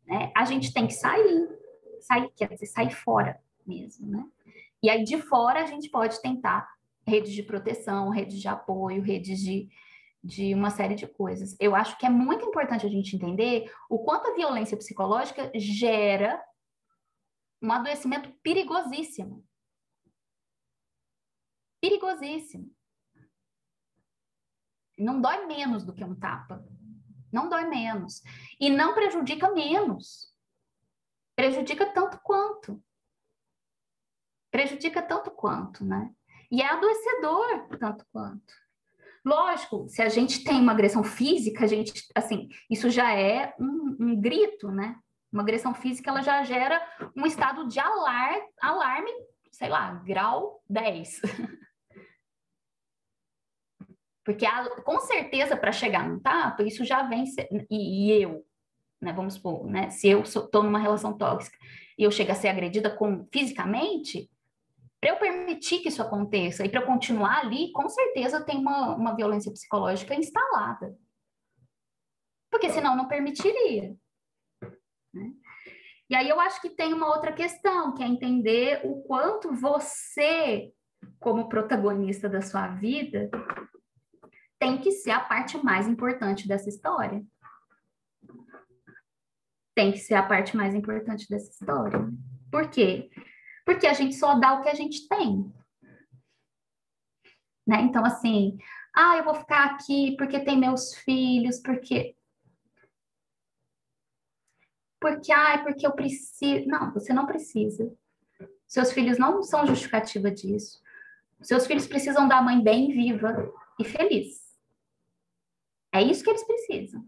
B: Né? A gente tem que sair. Sair, quer dizer, sair fora mesmo, né? E aí de fora a gente pode tentar redes de proteção, redes de apoio, redes de uma série de coisas. Eu acho que é muito importante a gente entender o quanto a violência psicológica gera um adoecimento perigosíssimo. Perigosíssimo. Não dói menos do que um tapa. Não dói menos. E não prejudica menos. Prejudica tanto quanto. Prejudica tanto quanto, né? E é adoecedor tanto quanto. Lógico, se a gente tem uma agressão física, a gente, assim, isso já é um grito, né? Uma agressão física, ela já gera um estado de alarme, sei lá, grau 10. Porque com certeza, para chegar num tapa, isso já vem, e eu, né, vamos supor, né, se eu estou numa relação tóxica e eu chego a ser agredida fisicamente, para eu permitir que isso aconteça e para eu continuar ali, com certeza tem uma violência psicológica instalada. Porque senão não permitiria. Né? E aí eu acho que tem uma outra questão, que é entender o quanto você, como protagonista da sua vida, tem que ser a parte mais importante dessa história. Tem que ser a parte mais importante dessa história. Por quê? Porque a gente só dá o que a gente tem. Né? Então, assim, eu vou ficar aqui porque tem meus filhos, porque porque eu preciso. Não, você não precisa. Seus filhos não são justificativa disso. Seus filhos precisam da mãe bem viva e feliz. É isso que eles precisam.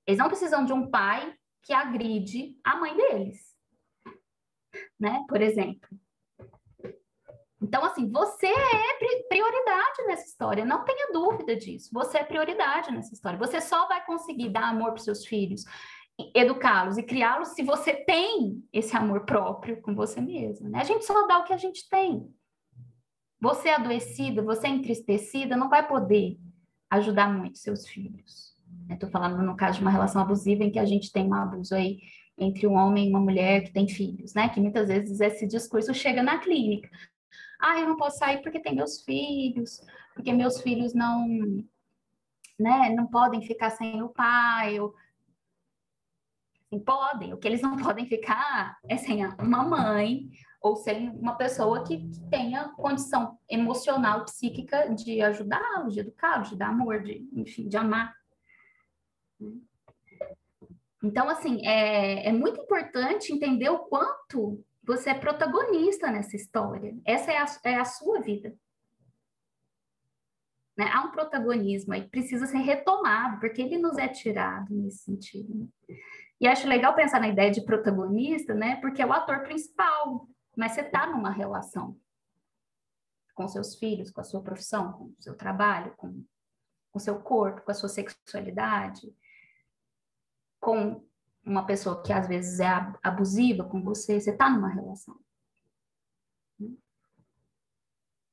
B: Eles não precisam de um pai que agride a mãe deles. Né? Por exemplo. Então, assim, você é prioridade nessa história, não tenha dúvida disso. Você é prioridade nessa história. Você só vai conseguir dar amor para os seus filhos, educá-los e criá-los se você tem esse amor próprio com você mesmo. Né? A gente só dá o que a gente tem. Você adoecida, você entristecida, não vai poder ajudar muito seus filhos. Estou falando no caso de uma relação abusiva em que a gente tem um abuso aí entre um homem e uma mulher que tem filhos, né? Que muitas vezes esse discurso chega na clínica. Eu não posso sair porque tem meus filhos, porque meus filhos não, né, não podem ficar sem o pai. Assim, podem, o que eles não podem ficar é sem uma mãe ou sem uma pessoa que tenha condição emocional, psíquica de ajudá-los, de educá-los, de dar amor, enfim, de amar. Então, assim, é muito importante entender o quanto você é protagonista nessa história. Essa é a sua vida. Né? Há um protagonismo aí que precisa ser retomado, porque ele nos é tirado nesse sentido. E acho legal pensar na ideia de protagonista, né? Porque é o ator principal, mas você está numa relação com seus filhos, com a sua profissão, com o seu trabalho, com o seu corpo, com a sua sexualidade, com uma pessoa que às vezes é abusiva com você, você está numa relação.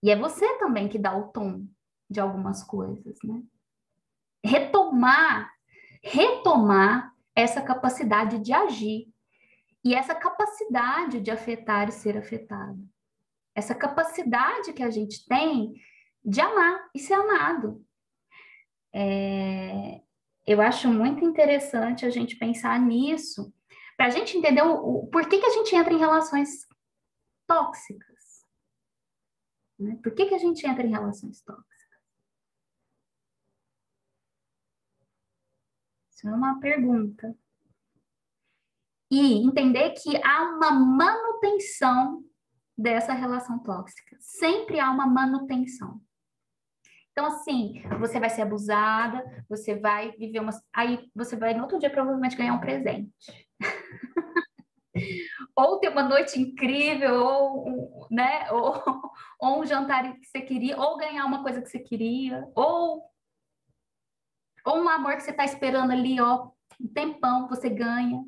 B: E é você também que dá o tom de algumas coisas, né? Retomar essa capacidade de agir e essa capacidade de afetar e ser afetado. Essa capacidade que a gente tem de amar e ser amado. Eu acho muito interessante a gente pensar nisso, para a gente entender o porquê que a gente entra em relações tóxicas. Né? Por que a gente entra em relações tóxicas? Isso é uma pergunta. E entender que há uma manutenção dessa relação tóxica. Sempre há uma manutenção. Então, assim, você vai ser abusada, você vai viver uma... Aí você vai, no outro dia, provavelmente ganhar um presente. Ou ter uma noite incrível, ou, né? ou um jantar que você queria, ou ganhar uma coisa que você queria, ou um amor que você está esperando ali, ó, um tempão, você ganha.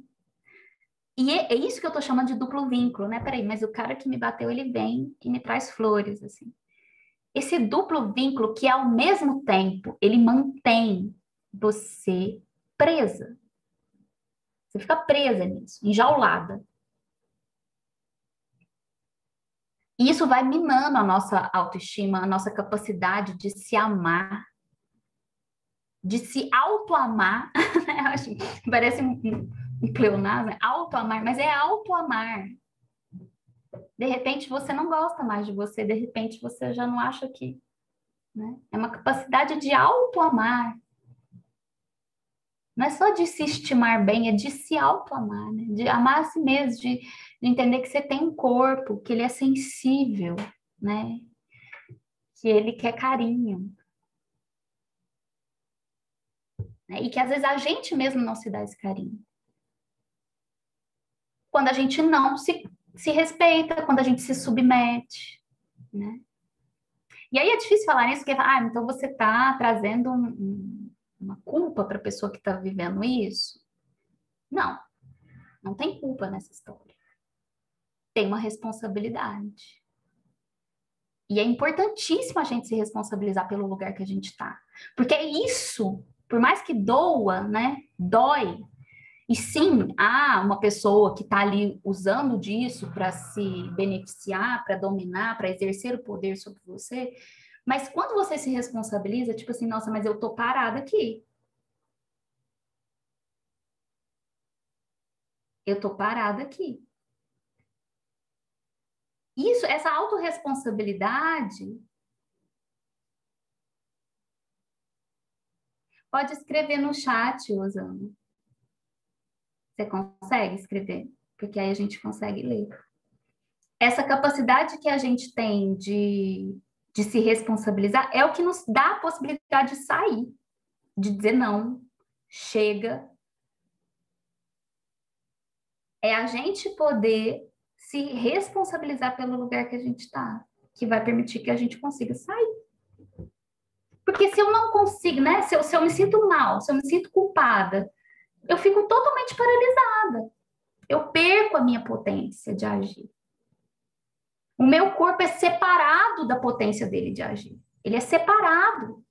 B: E é isso que eu tô chamando de duplo vínculo, né? Peraí, mas o cara que me bateu, ele vem e me traz flores, assim. Esse duplo vínculo que, ao mesmo tempo, ele mantém você presa. Você fica presa nisso, enjaulada. E isso vai minando a nossa autoestima, a nossa capacidade de se amar, de se autoamar. Acho que parece um pleonasmo, né? Autoamar, mas é autoamar. De repente você não gosta mais de você, de repente você já não acha que... Né? É uma capacidade de autoamar. Não é só de se estimar bem, é de se autoamar, né? De amar a si mesmo, de entender que você tem um corpo, que ele é sensível, né? Que ele quer carinho. Né? E que às vezes a gente mesmo não se dá esse carinho. Quando a gente não se respeita, quando a gente se submete, né? E aí é difícil falar isso, porque, então você está trazendo uma culpa para a pessoa que está vivendo isso? Não, não tem culpa nessa história. Tem uma responsabilidade. E é importantíssimo a gente se responsabilizar pelo lugar que a gente está. Porque é isso, por mais que doa, né? Dói. E sim, há uma pessoa que está ali usando disso para se beneficiar, para dominar, para exercer o poder sobre você. Mas quando você se responsabiliza, tipo assim, nossa, mas eu tô parada aqui. Eu tô parada aqui. Isso, essa autorresponsabilidade, pode escrever no chat, Osana. Você consegue escrever? Porque aí a gente consegue ler. Essa capacidade que a gente tem de se responsabilizar é o que nos dá a possibilidade de sair, de dizer não, chega. É a gente poder se responsabilizar pelo lugar que a gente está, que vai permitir que a gente consiga sair. Porque se eu não consigo, né? Se eu me sinto mal, se eu me sinto culpada, eu fico totalmente paralisada. Eu perco a minha potência de agir. O meu corpo é separado da potência dele de agir. Ele é separado.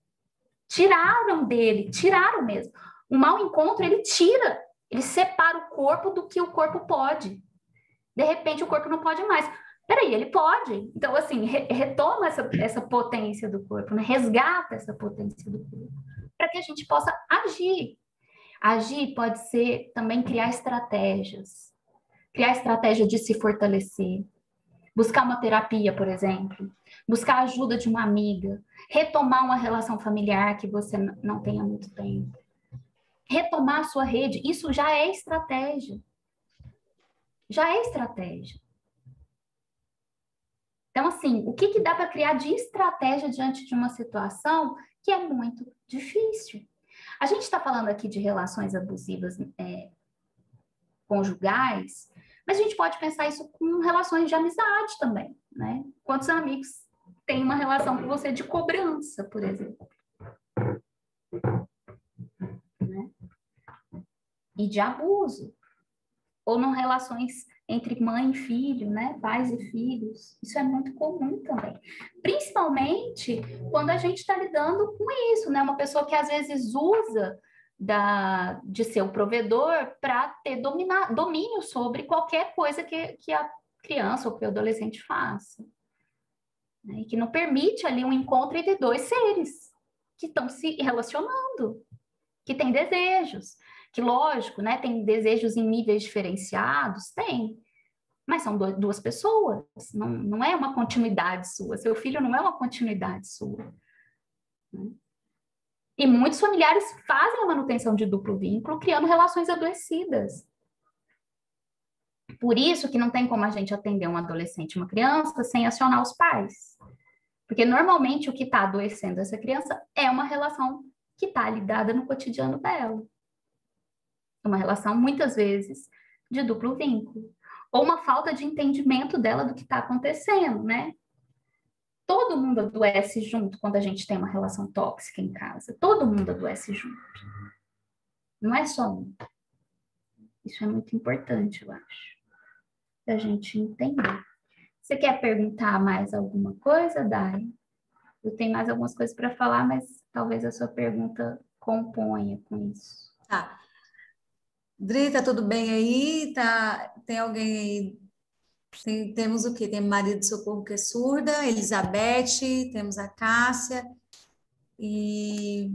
B: Tiraram dele, tiraram mesmo. O mau encontro, ele tira. Ele separa o corpo do que o corpo pode. De repente, o corpo não pode mais. Peraí, ele pode. Então, assim, retoma essa potência do corpo, né? Resgata essa potência do corpo, para que a gente possa agir. Agir pode ser também criar estratégias. Criar estratégia de se fortalecer. Buscar uma terapia, por exemplo. Buscar a ajuda de uma amiga. Retomar uma relação familiar que você não tem há muito tempo. Retomar a sua rede. Isso já é estratégia. Já é estratégia. Então, assim, o que dá para criar de estratégia diante de uma situação que é muito difícil? A gente está falando aqui de relações abusivas conjugais, mas a gente pode pensar isso com relações de amizade também, né? Quantos amigos têm uma relação com você de cobrança, por exemplo? Né? E de abuso. ou não relações entre mãe e filho, né? Pais e filhos. Isso é muito comum também. Principalmente quando a gente está lidando com isso, né? Uma pessoa que às vezes usa de ser o provedor para ter domínio sobre qualquer coisa que a criança ou que o adolescente faça. Né? E que não permite ali um encontro entre dois seres que estão se relacionando, que têm desejos. Que, lógico, né, tem desejos em níveis diferenciados, tem, mas são duas pessoas, não é uma continuidade sua, seu filho não é uma continuidade sua. Né? E muitos familiares fazem a manutenção de duplo vínculo, criando relações adoecidas. Por isso que não tem como a gente atender um adolescente, uma criança, sem acionar os pais. Porque normalmente o que está adoecendo essa criança é uma relação que está lidada no cotidiano dela. Uma relação, muitas vezes, de duplo vínculo. Ou uma falta de entendimento dela do que está acontecendo, né? Todo mundo adoece junto quando a gente tem uma relação tóxica em casa. Todo mundo adoece junto. Não é só um. Isso é muito importante, eu acho, da gente entender. Você quer perguntar mais alguma coisa, Dai? Eu tenho mais algumas coisas para falar, mas talvez a sua pergunta componha com isso.
A: Tá. Dri, tá tudo bem aí? Tem alguém aí? Temos o quê? Tem Maria de Socorro que é surda, Elizabeth, temos a Cássia, e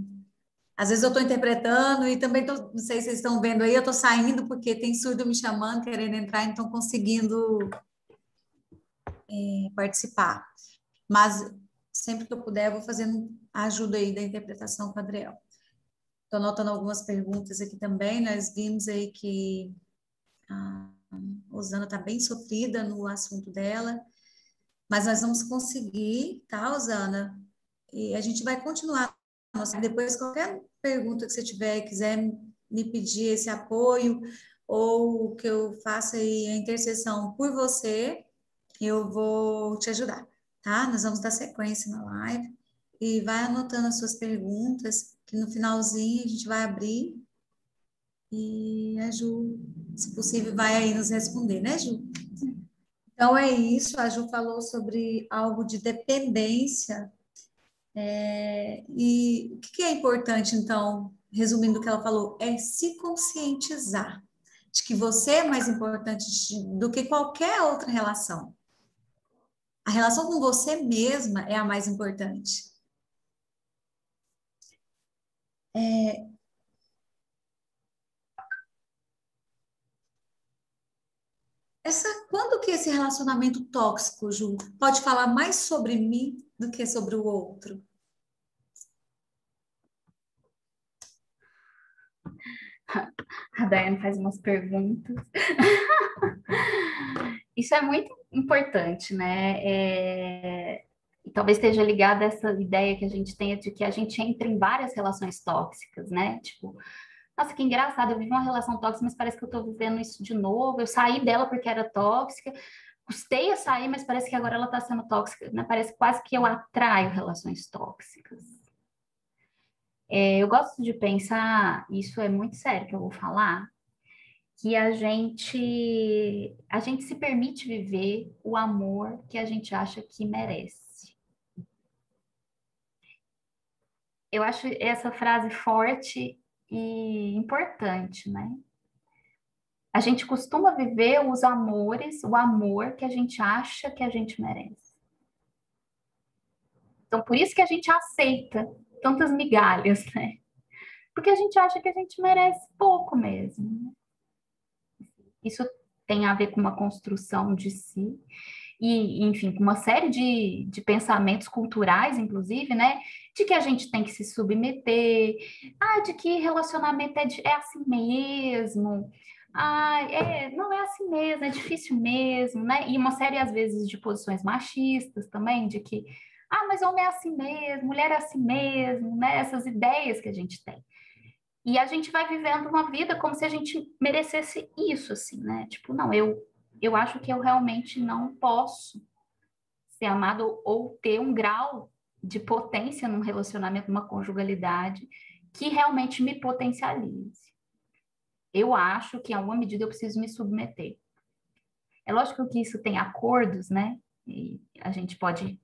A: às vezes eu estou interpretando e também não sei se vocês estão vendo aí, eu estou saindo porque tem surdo me chamando, querendo entrar, então conseguindo participar. Mas sempre que eu puder, eu vou fazendo a ajuda aí da interpretação com o Adriel. Estou anotando algumas perguntas aqui também. Nós vimos aí que a Osana está bem sofrida no assunto dela, mas nós vamos conseguir, tá, Osana? E a gente vai continuar. Depois, qualquer pergunta que você tiver e quiser me pedir esse apoio, ou que eu faça aí a intercessão por você, eu vou te ajudar, tá? Nós vamos dar sequência na live e vai anotando as suas perguntas, que no finalzinho a gente vai abrir e a Ju, se possível, vai aí nos responder, né, Ju? Então é isso, a Ju falou sobre algo de dependência. E o que é importante, então, resumindo o que ela falou, é se conscientizar de que você é mais importante do que qualquer outra relação. A relação com você mesma é a mais importante. Quando que esse relacionamento tóxico, Ju, pode falar mais sobre mim do que sobre o outro?
B: A Daiane faz umas perguntas. Isso é muito importante, né? E talvez esteja ligada a essa ideia que a gente tenha de que a gente entra em várias relações tóxicas, né? Tipo, nossa, que engraçado, eu vivi uma relação tóxica, mas parece que eu tô vivendo isso de novo. Eu saí dela porque era tóxica, custei a sair, mas parece que agora ela tá sendo tóxica, né? Parece quase que eu atraio relações tóxicas. Eu gosto de pensar, isso é muito sério que eu vou falar, que a gente se permite viver o amor que a gente acha que merece. Eu acho essa frase forte e importante, né? A gente costuma viver os amores, o amor que a gente acha que a gente merece. Então, por isso que a gente aceita tantas migalhas, né? Porque a gente acha que a gente merece pouco mesmo. Isso tem a ver com uma construção de si e, enfim, com uma série de pensamentos culturais, inclusive, né? De que a gente tem que se submeter, de que relacionamento é assim mesmo, não é assim mesmo, é difícil mesmo, né? E uma série, às vezes, de posições machistas também, de que, mas homem é assim mesmo, mulher é assim mesmo, né? Essas ideias que a gente tem. E a gente vai vivendo uma vida como se a gente merecesse isso, assim, né? Tipo, não, eu acho que eu realmente não posso ser amado ou ter um grau de potência num relacionamento, numa conjugalidade, que realmente me potencialize. eu acho que em alguma medida eu preciso me submeter. É lógico que isso tem acordos, né? E a gente pode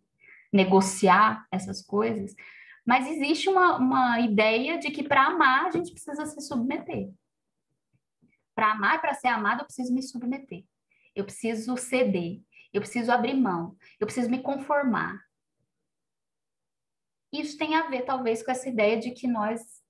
B: negociar essas coisas, mas existe uma ideia de que para amar a gente precisa se submeter. Para amar e para ser amado, eu preciso me submeter. Eu preciso ceder. Eu preciso abrir mão. Eu preciso me conformar. Isso tem a ver, talvez, com essa ideia de que nós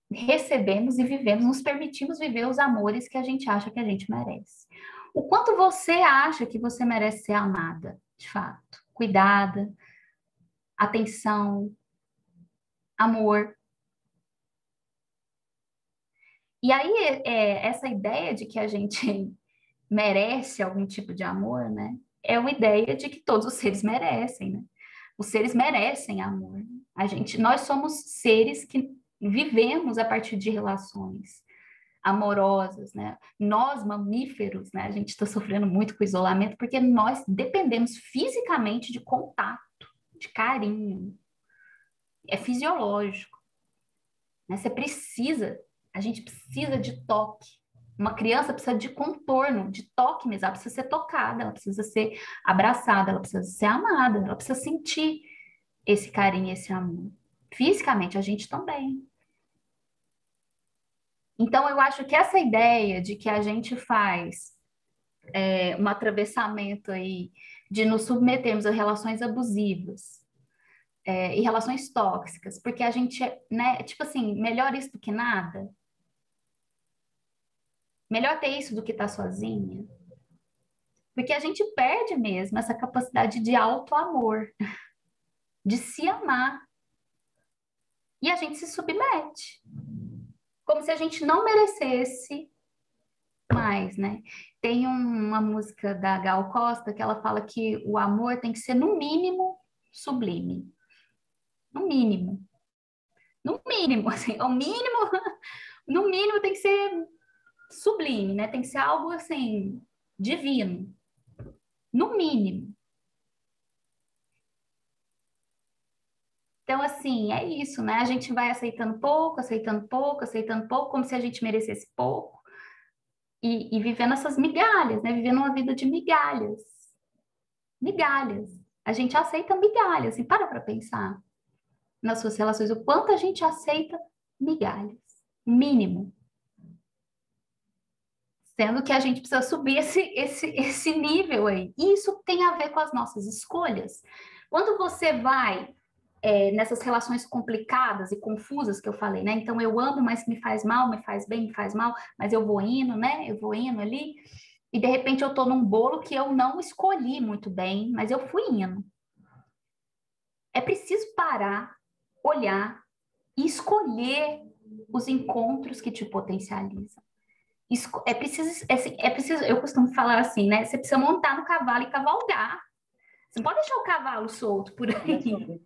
B: recebemos e vivemos, nos permitimos viver os amores que a gente acha que a gente merece. O quanto você acha que você merece ser amada, de fato, cuidada, atenção, amor. E aí, essa ideia de que a gente merece algum tipo de amor, né? É uma ideia de que todos os seres merecem, né? Os seres merecem amor. Nós somos seres que vivemos a partir de relações amorosas, né? Nós, mamíferos, né? A gente está sofrendo muito com o isolamento porque nós dependemos fisicamente de contato, de carinho. É fisiológico, né? A gente precisa de toque. Uma criança precisa de contorno, de toque mesmo. Ela precisa ser tocada, ela precisa ser abraçada, ela precisa ser amada, ela precisa sentir esse carinho, esse amor. Fisicamente, a gente também. Então, eu acho que essa ideia de que a gente faz um atravessamento aí de nos submetermos a relações abusivas e relações tóxicas, porque a gente, né, tipo assim, melhor isso do que nada. Melhor ter isso do que estar sozinha. Porque a gente perde mesmo essa capacidade de auto-amor, de se amar. E a gente se submete. Como se a gente não merecesse mais, né? Tem uma música da Gal Costa que ela fala que o amor tem que ser, no mínimo, sublime. No mínimo. No mínimo, assim, o mínimo, no mínimo tem que ser sublime, né? Tem que ser algo, assim, divino. No mínimo. Então, assim, é isso, né? A gente vai aceitando pouco, aceitando pouco, aceitando pouco, como se a gente merecesse pouco, e vivendo essas migalhas, né? Vivendo uma vida de migalhas. Migalhas. A gente aceita migalhas, assim, para pensar nas suas relações, o quanto a gente aceita migalhas. Mínimo. Sendo que a gente precisa subir esse nível aí. E isso tem a ver com as nossas escolhas. Quando você vai nessas relações complicadas e confusas que eu falei, né? Então eu amo, mas me faz mal, me faz bem, me faz mal, mas eu vou indo, né? Eu vou indo ali, e de repente eu tô num bolo que eu não escolhi muito bem, mas eu fui indo. É preciso parar, olhar e escolher os encontros que te potencializam. É preciso, eu costumo falar assim, né? Você precisa montar no cavalo e cavalgar. Você não pode deixar o cavalo solto por aí.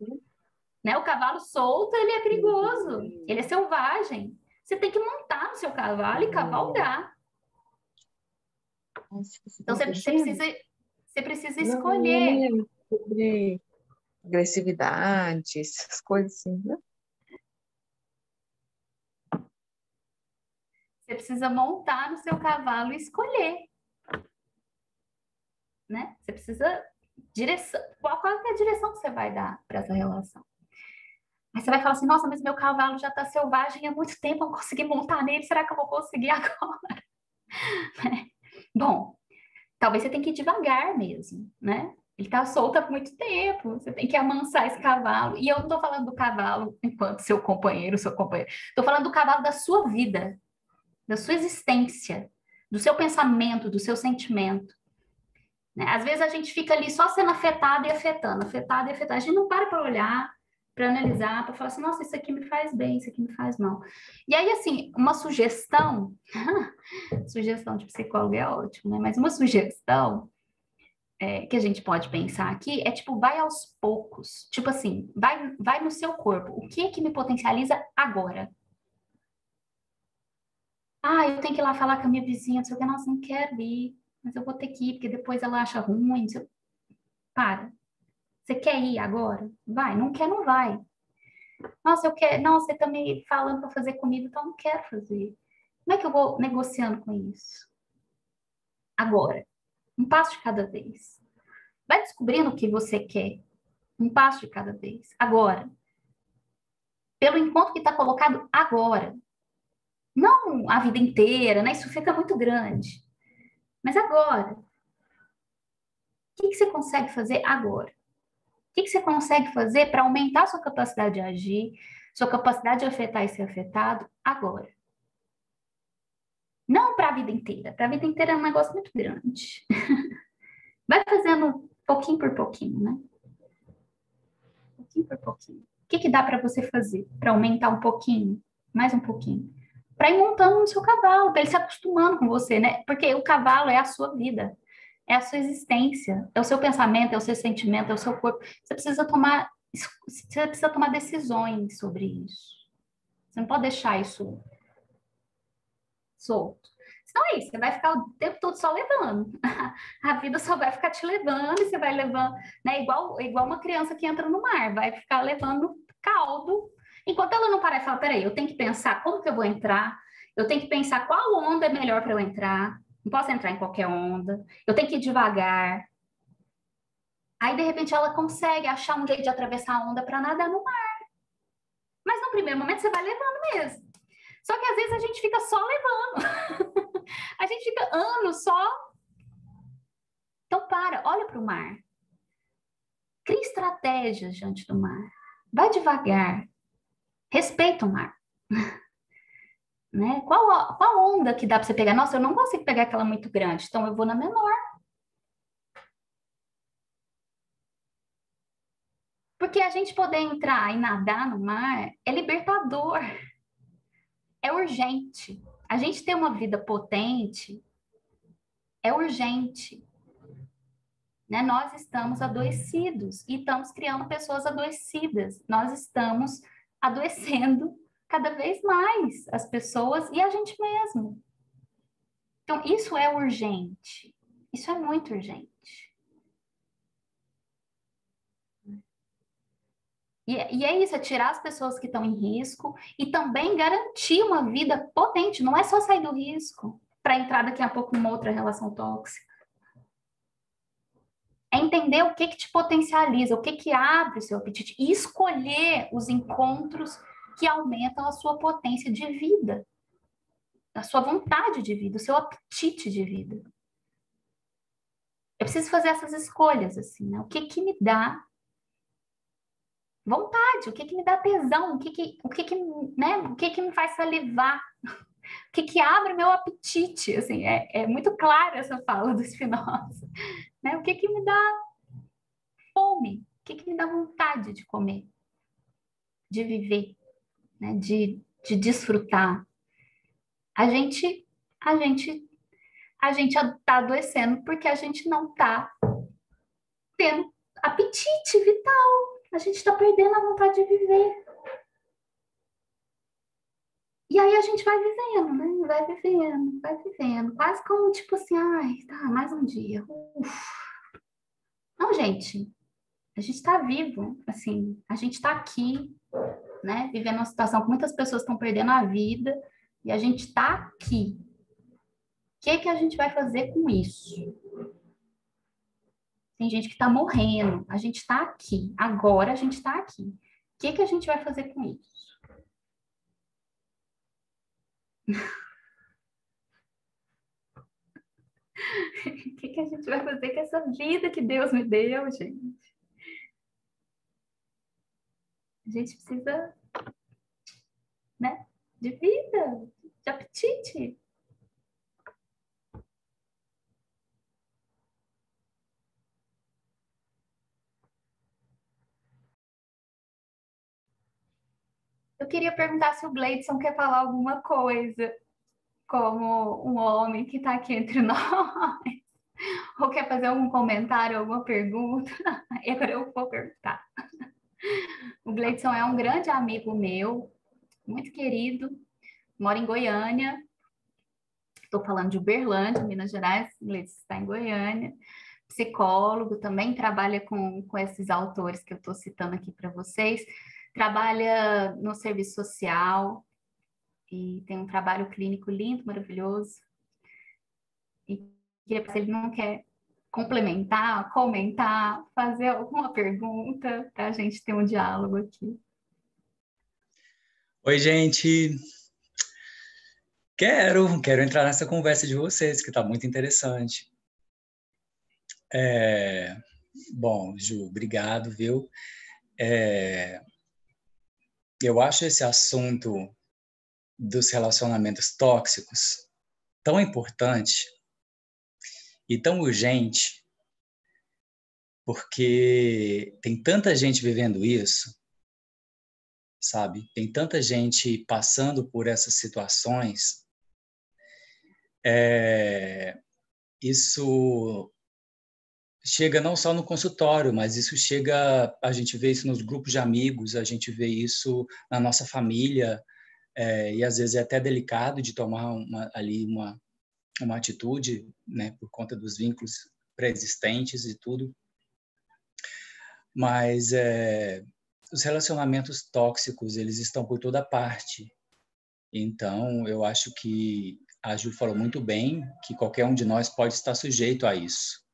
B: Né? O cavalo solto, ele é perigoso, ele é selvagem. Você tem que montar no seu cavalo e cavalgar. Então, você precisa escolher.
C: Não, sobre agressividade, essas coisas assim, né?
B: Você precisa montar no seu cavalo e escolher. Né? Você precisa qual é a direção que você vai dar para essa relação? Aí você vai falar assim, nossa, mas meu cavalo já está selvagem há muito tempo, eu não consegui montar nele, será que eu vou conseguir agora? Bom, talvez você tenha que ir devagar mesmo, né? Ele está solto há muito tempo, você tem que amansar esse cavalo. E eu não estou falando do cavalo enquanto seu companheiro. Estou falando do cavalo da sua vida, da sua existência, do seu pensamento, do seu sentimento. Né? Às vezes a gente fica ali só sendo afetado e afetando, afetado e afetando. A gente não para olhar, para analisar, para falar assim, nossa, isso aqui me faz bem, isso aqui me faz mal. E aí, assim, uma sugestão, sugestão de psicólogo é ótimo, né? Mas uma sugestão que a gente pode pensar aqui é tipo, vai aos poucos. Tipo assim, vai no seu corpo. O que é que me potencializa agora? Ah, eu tenho que ir lá falar com a minha vizinha, não sei o que, nossa, não quero ir, mas eu vou ter que ir, porque depois ela acha ruim. Para. Você quer ir agora? Vai. Não quer, não vai. Nossa, eu quero. Nossa, você tá me falando para fazer comigo, então eu não quero fazer. Como é que eu vou negociando com isso? Agora, um passo de cada vez. Vai descobrindo o que você quer. Um passo de cada vez. Agora. Pelo encontro que está colocado agora. Não a vida inteira, né? Isso fica muito grande. Mas agora. O que você consegue fazer agora? O que você consegue fazer para aumentar a sua capacidade de agir, sua capacidade de afetar e ser afetado agora? Não para a vida inteira. Para a vida inteira é um negócio muito grande. Vai fazendo pouquinho por pouquinho, né? Pouquinho por pouquinho. O que dá para você fazer para aumentar um pouquinho, mais um pouquinho? Para ir montando no seu cavalo, para ele se acostumando com você, né? Porque o cavalo é a sua vida, é a sua existência, é o seu pensamento, é o seu sentimento, é o seu corpo. Você precisa tomar decisões sobre isso. Você não pode deixar isso solto. Senão é isso, você vai ficar o tempo todo só levando. A vida só vai ficar te levando e você vai levando, né? Igual uma criança que entra no mar, vai ficar levando caldo. Enquanto ela não parar e falar, peraí, eu tenho que pensar como que eu vou entrar, eu tenho que pensar qual onda é melhor para eu entrar, não posso entrar em qualquer onda, eu tenho que ir devagar. Aí, de repente, ela consegue achar um jeito de atravessar a onda para nadar no mar. Mas no primeiro momento você vai levando mesmo. Só que às vezes a gente fica só levando. A gente fica anos só. Então, olha para o mar. Cria estratégias diante do mar. Vai devagar. Respeita o mar. Né? Qual onda que dá para você pegar? Nossa, eu não consigo pegar aquela muito grande, então eu vou na menor. Porque a gente poder entrar e nadar no mar é libertador. É urgente. A gente ter uma vida potente é urgente. Né? Nós estamos adoecidos e estamos criando pessoas adoecidas. Nós estamos adoecendo cada vez mais as pessoas e a gente mesmo. Então, isso é urgente. Isso é muito urgente. E é isso, é tirar as pessoas que estão em risco e também garantir uma vida potente. Não é só sair do risco para entrar daqui a pouco numa outra relação tóxica. É entender o que te potencializa, o que abre o seu apetite e escolher os encontros que aumentam a sua potência de vida, a sua vontade de vida, o seu apetite de vida. Eu preciso fazer essas escolhas, assim, né? O que me dá vontade, o que me dá tesão, o que me faz salivar, o que abre meu apetite, assim, é muito clara essa fala do Spinoza, né? O que me dá fome, o que me dá vontade de comer, de viver, né? De desfrutar. A gente está adoecendo porque a gente não está tendo apetite vital. A gente está perdendo a vontade de viver. E aí a gente vai vivendo, né? Vai vivendo. Quase como tipo assim, ai, tá, mais um dia. Não, gente, a gente está vivo, assim, a gente está aqui, né? Vivendo uma situação que muitas pessoas estão perdendo a vida e a gente está aqui. O que a gente vai fazer com isso? Tem gente que está morrendo, a gente está aqui, agora a gente está aqui. O que a gente vai fazer com isso? O que a gente vai fazer com essa vida que Deus me deu, gente? A gente precisa, né, de vida, de apetite. Eu queria perguntar se o Gleidson quer falar alguma coisa, como um homem que está aqui entre nós, ou quer fazer algum comentário, alguma pergunta. Agora eu vou perguntar. O Gleidson é um grande amigo meu, muito querido, mora em Goiânia. Estou falando de Uberlândia, Minas Gerais, o Gleidson está em Goiânia. Psicólogo, também trabalha com esses autores que eu estou citando aqui para vocês. Trabalha no serviço social. e tem um trabalho clínico lindo, maravilhoso. E queria saber se ele não quer complementar, comentar, fazer alguma pergunta para a gente ter um diálogo aqui.
D: Oi, gente. Quero entrar nessa conversa de vocês, que está muito interessante. Bom, Ju, obrigado, viu? Eu acho esse assunto dos relacionamentos tóxicos tão importante e tão urgente, porque tem tanta gente vivendo isso, sabe? Tem tanta gente passando por essas situações. Isso chega não só no consultório, mas isso chega, a gente vê isso nos grupos de amigos, a gente vê isso na nossa família, e às vezes é até delicado de tomar uma atitude, né, por conta dos vínculos pré-existentes e tudo. Mas os relacionamentos tóxicos, eles estão por toda parte. Então, eu acho que a Ju falou muito bem que qualquer um de nós pode estar sujeito a isso,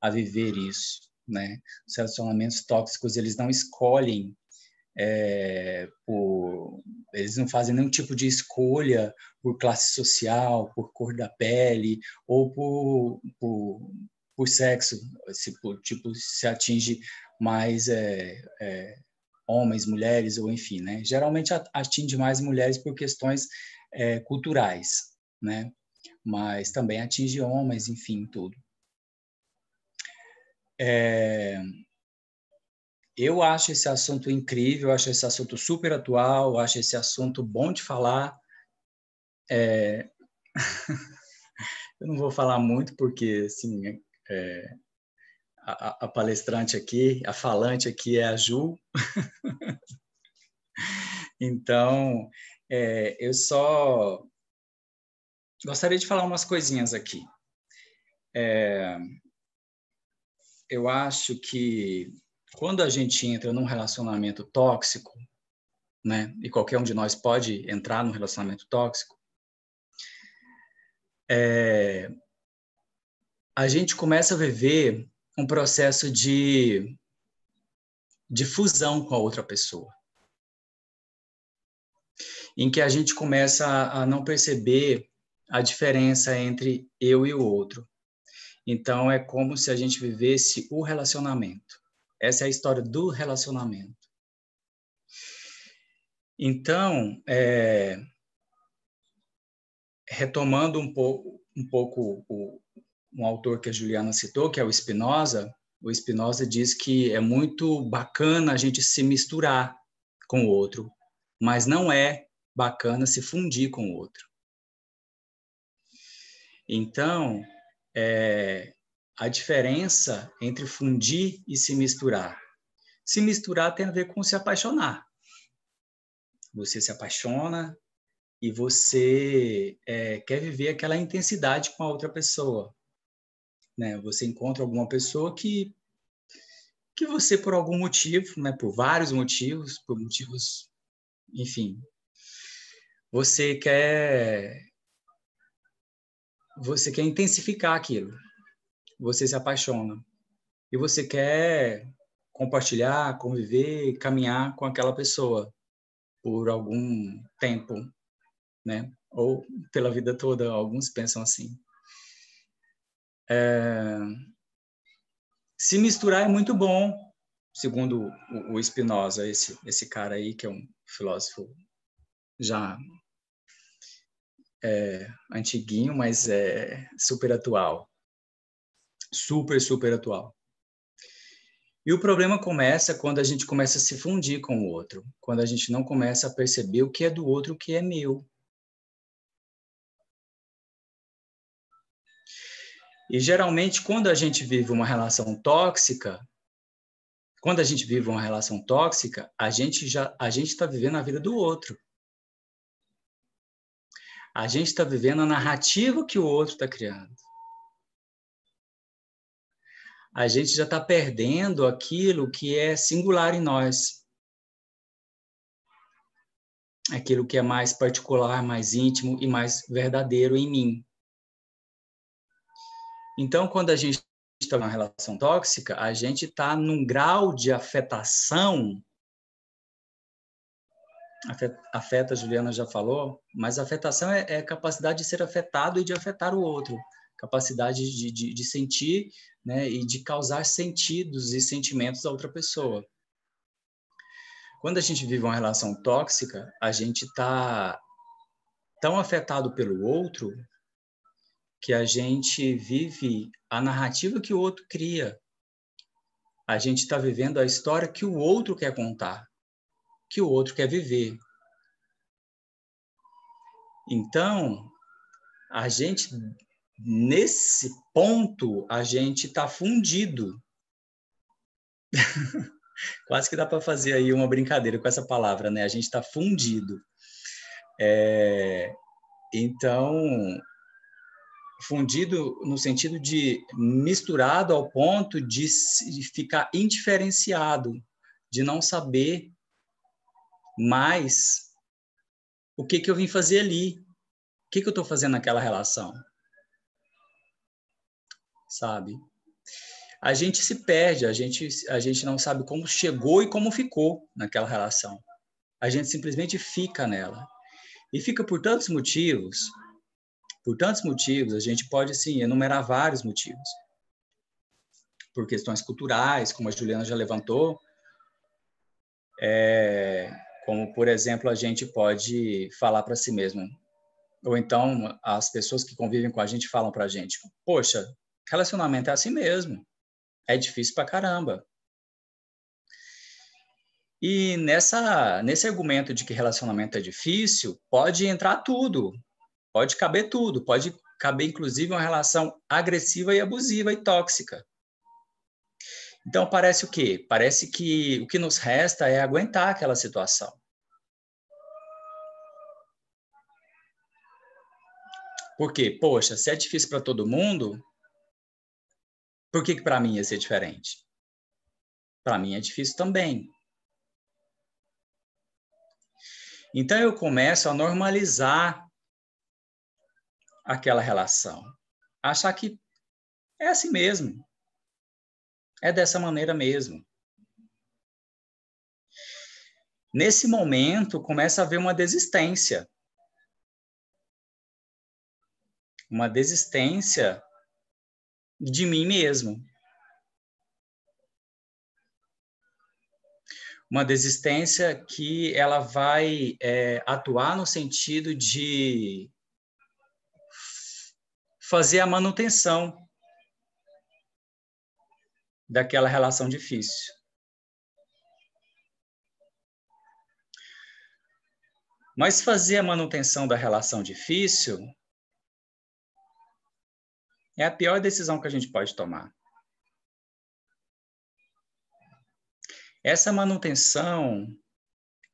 D: a viver isso, né? Os relacionamentos tóxicos, eles não escolhem, eles não fazem nenhum tipo de escolha por classe social, por cor da pele ou por sexo, se atinge mais homens, mulheres, ou enfim, né? Geralmente atinge mais mulheres por questões culturais, né? Mas também atinge homens, enfim, tudo. Eu acho esse assunto incrível, acho esse assunto super atual, acho esse assunto bom de falar. Eu não vou falar muito porque, assim, a palestrante aqui, a falante aqui é a Ju. Então, eu só gostaria de falar umas coisinhas aqui. Eu acho que quando a gente entra num relacionamento tóxico, né, e qualquer um de nós pode entrar num relacionamento tóxico, a gente começa a viver um processo de fusão com a outra pessoa, em que a gente começa a não perceber a diferença entre eu e o outro. Então, é como se a gente vivesse o relacionamento. Essa é a história do relacionamento. Então, retomando um pouco um autor que a Juliana citou, que é o Spinoza diz que é muito bacana a gente se misturar com o outro, mas não é bacana se fundir com o outro. Então, a diferença entre fundir e se misturar. Se misturar tem a ver com se apaixonar. Você se apaixona e você quer viver aquela intensidade com a outra pessoa, né? Você encontra alguma pessoa que você, por algum motivo, né, por vários motivos, por motivos, enfim, você quer intensificar aquilo. Você se apaixona e você quer compartilhar, conviver, caminhar com aquela pessoa por algum tempo, né? Ou pela vida toda, alguns pensam assim. Se misturar é muito bom, segundo o Spinoza, esse cara aí, que é um filósofo já antiguinho, mas super atual. Super atual. E o problema começa quando a gente começa a se fundir com o outro, quando a gente não começa a perceber o que é do outro, o que é meu. E geralmente, quando a gente vive uma relação tóxica, a gente está vivendo a vida do outro. A gente está vivendo a narrativa que o outro está criando. A gente já está perdendo aquilo que é singular em nós. aquilo que é mais particular, mais íntimo e mais verdadeiro em mim. Então, quando a gente está numa relação tóxica, a gente está num grau de afetação. Afeta, a Juliana já falou, mas afetação é a capacidade de ser afetado e de afetar o outro, capacidade de sentir, né, e de causar sentidos e sentimentos a outra pessoa. Quando a gente vive uma relação tóxica, a gente está tão afetado pelo outro que a gente vive a narrativa que o outro cria. A gente está vivendo a história que o outro quer contar, que o outro quer viver. Então, a gente, nesse ponto, a gente está fundido. Quase que dá para fazer aí uma brincadeira com essa palavra, né? A gente está fundido. Então, fundido no sentido de misturado ao ponto de ficar indiferenciado, de não saber mais o que eu vim fazer ali, o que eu estou fazendo naquela relação, sabe? A gente se perde, a gente não sabe como chegou e como ficou naquela relação. A gente simplesmente fica nela. E fica por tantos motivos. Por tantos motivos, a gente pode, sim, enumerar vários motivos. Por questões culturais, como a Juliana já levantou. Como, por exemplo, a gente pode falar para si mesmo. Ou então, as pessoas que convivem com a gente falam para a gente, poxa, relacionamento é assim mesmo. É difícil pra caramba. E nesse argumento de que relacionamento é difícil, pode entrar tudo. Pode caber tudo. Pode caber, inclusive, uma relação agressiva e abusiva e tóxica. Então, parece o quê? Parece que o que nos resta é aguentar aquela situação. Porque, poxa, se é difícil para todo mundo, por que para mim ia ser diferente? Para mim é difícil também. Então, eu começo a normalizar aquela relação. Achar que é assim mesmo. É dessa maneira mesmo. Nesse momento, começa a haver uma desistência. Uma desistência de mim mesmo. Uma desistência que ela vai atuar no sentido de fazer a manutenção daquela relação difícil. Mas fazer a manutenção da relação difícil é a pior decisão que a gente pode tomar. Essa manutenção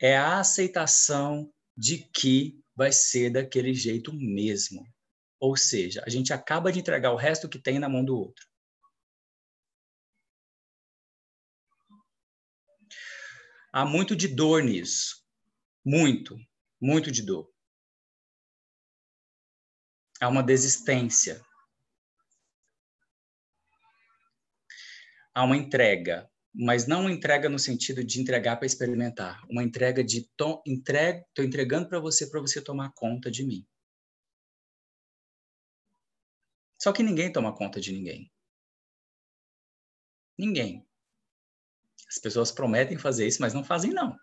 D: é a aceitação de que vai ser daquele jeito mesmo. Ou seja, a gente acaba de entregar o resto que tem na mão do outro. Há muito de dor nisso. Muito, muito de dor. Há uma desistência. Há uma entrega. Mas não uma entrega no sentido de entregar para experimentar. Uma entrega de estou entregando para você tomar conta de mim. Só que ninguém toma conta de ninguém. Ninguém. As pessoas prometem fazer isso, mas não fazem, não.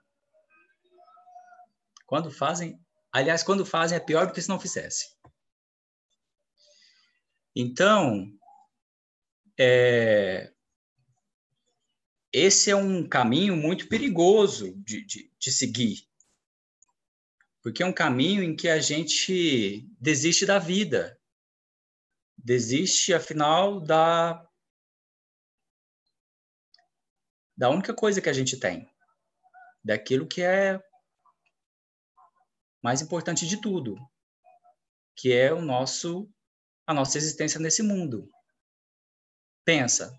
D: Quando fazem é pior do que se não fizesse. Então, esse é um caminho muito perigoso de seguir. Porque é um caminho em que a gente desiste da vida. Desiste, afinal, da única coisa que a gente tem. Daquilo que é mais importante de tudo. Que é a nossa existência nesse mundo. Pensa.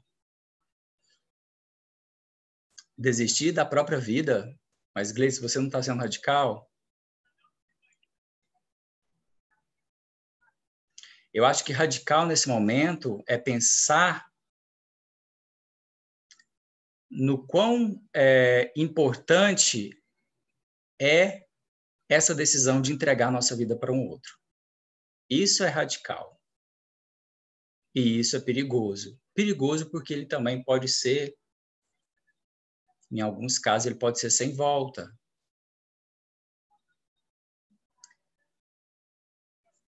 D: Desistir da própria vida. Mas, Gleice, você não está sendo radical? Eu acho que radical nesse momento é pensar no quão importante é essa decisão de entregar nossa vida para um outro. Isso é radical. E isso é perigoso. Perigoso porque ele também pode ser, em alguns casos, ele pode ser sem volta.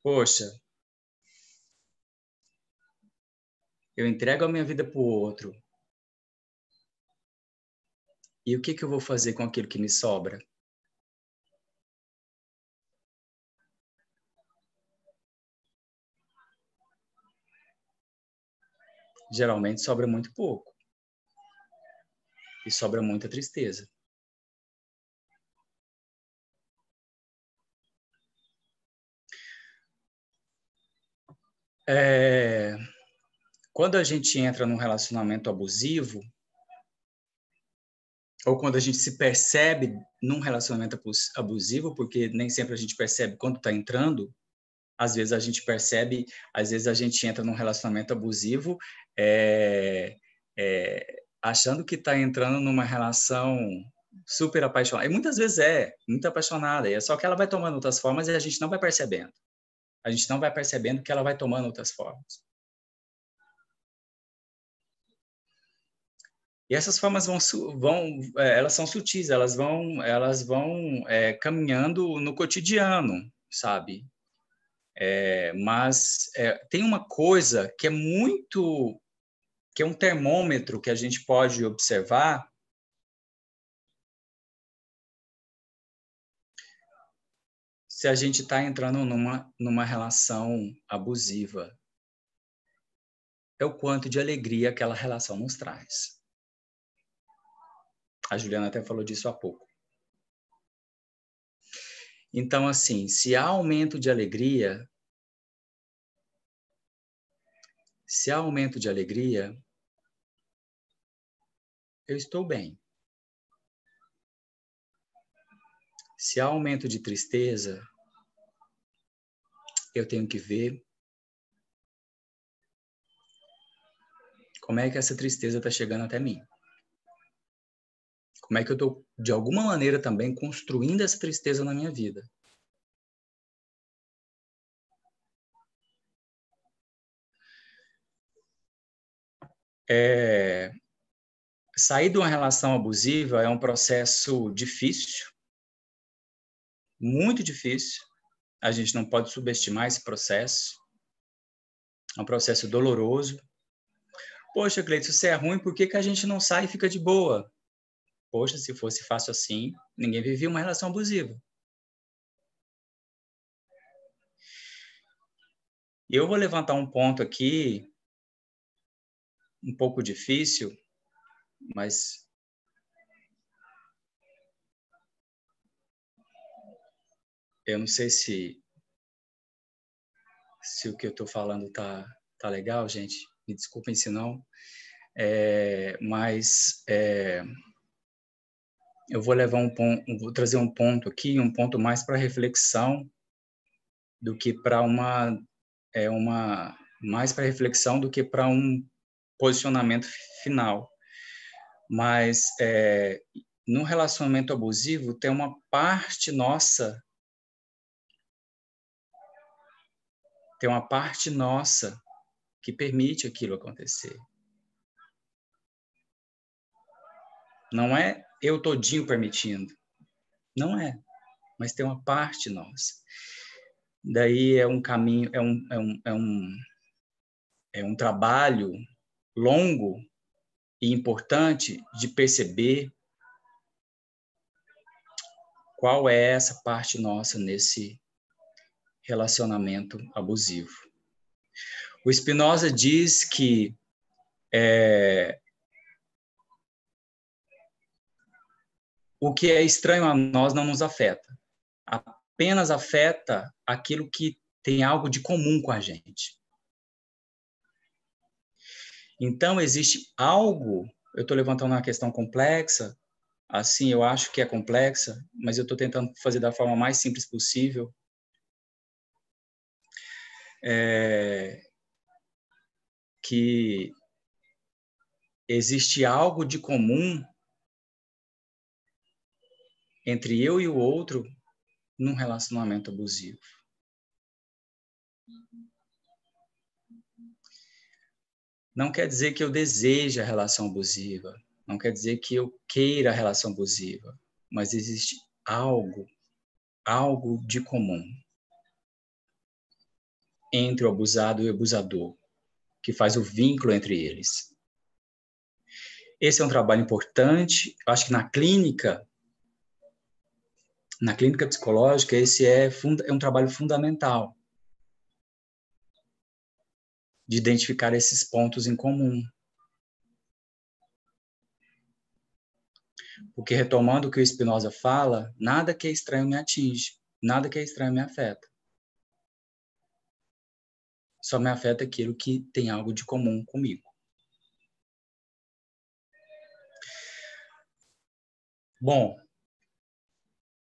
D: Poxa, eu entrego a minha vida para o outro. E o que eu vou fazer com aquilo que me sobra? Geralmente sobra muito pouco. E sobra muita tristeza. Quando a gente entra num relacionamento abusivo, ou quando a gente se percebe num relacionamento abusivo, porque nem sempre a gente percebe quando está entrando, às vezes a gente percebe, às vezes a gente entra num relacionamento abusivo achando que está entrando numa relação super apaixonada. E muitas vezes muito apaixonada, é só que ela vai tomando outras formas e a gente não vai percebendo. A gente não vai percebendo que ela vai tomando outras formas. E essas formas elas são sutis, elas vão caminhando no cotidiano, sabe? Mas tem uma coisa que que é um termômetro que a gente pode observar, se a gente está entrando numa relação abusiva. É o quanto de alegria aquela relação nos traz. A Juliana até falou disso há pouco. Então, assim, se há aumento de alegria, eu estou bem. Se há aumento de tristeza, eu tenho que ver como é que essa tristeza está chegando até mim. Como é que eu estou, de alguma maneira, também construindo essa tristeza na minha vida. Sair de uma relação abusiva é um processo difícil, muito difícil. A gente não pode subestimar esse processo. É um processo doloroso. Poxa, Cleiton, se é ruim, por que a gente não sai e fica de boa? Poxa, se fosse fácil assim, ninguém vivia uma relação abusiva. E eu vou levantar um ponto aqui, um pouco difícil, mas eu não sei se o que eu estou falando tá legal, gente. Me desculpem se não. Mas eu vou vou trazer um ponto aqui, um ponto mais para reflexão do que para mais para reflexão do que para um posicionamento final. Mas no relacionamento abusivo tem uma parte nossa que permite aquilo acontecer. Não é eu todinho permitindo. Não é. Mas tem uma parte nossa. Daí é um caminho, é um trabalho longo e importante de perceber qual é essa parte nossa nesse relacionamento abusivo. O Spinoza diz que o que é estranho a nós não nos afeta. Apenas afeta aquilo que tem algo de comum com a gente. Então, existe algo, eu estou levantando uma questão complexa, assim, eu acho que é complexa, mas eu estou tentando fazer da forma mais simples possível. que existe algo de comum entre eu e o outro num relacionamento abusivo. Não quer dizer que eu deseje a relação abusiva, não quer dizer que eu queira a relação abusiva, mas existe algo de comum entre o abusado e o abusador, que faz o vínculo entre eles. Esse é um trabalho importante, eu acho que na clínica psicológica, esse é um trabalho fundamental de identificar esses pontos em comum. Porque, retomando o que o Spinoza fala, nada que é estranho me atinge, nada que é estranho me afeta. Só me afeta aquilo que tem algo de comum comigo. Bom,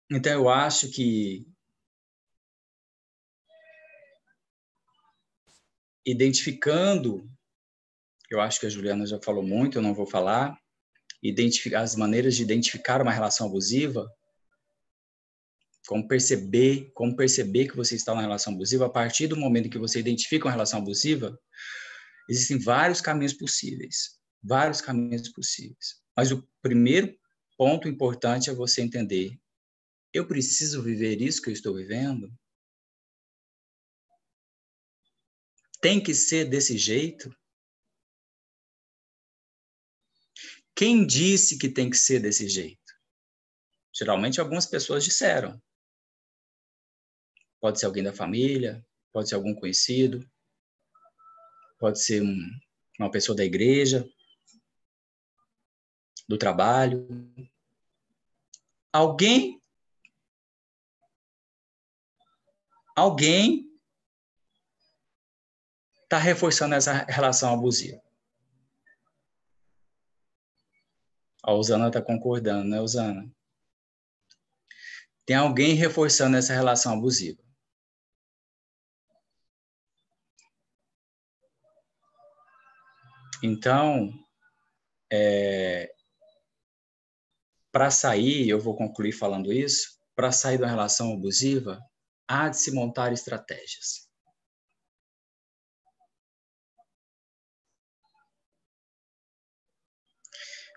D: então eu acho que identificando, eu acho que a Juliana já falou muito, eu não vou falar, as maneiras de identificar uma relação abusiva, como perceber que você está numa relação abusiva. A partir do momento que você identifica uma relação abusiva, existem vários caminhos possíveis. Mas o primeiro ponto importante é você entender: eu preciso viver isso que eu estou vivendo? Tem que ser desse jeito? Quem disse que tem que ser desse jeito? Geralmente algumas pessoas disseram. Pode ser alguém da família, pode ser algum conhecido, pode ser uma pessoa da igreja, do trabalho. Alguém está reforçando essa relação abusiva. A Usana está concordando, né, Usana? Tem alguém reforçando essa relação abusiva. Então, para sair, eu vou concluir falando isso, para sair de uma relação abusiva, há de se montar estratégias.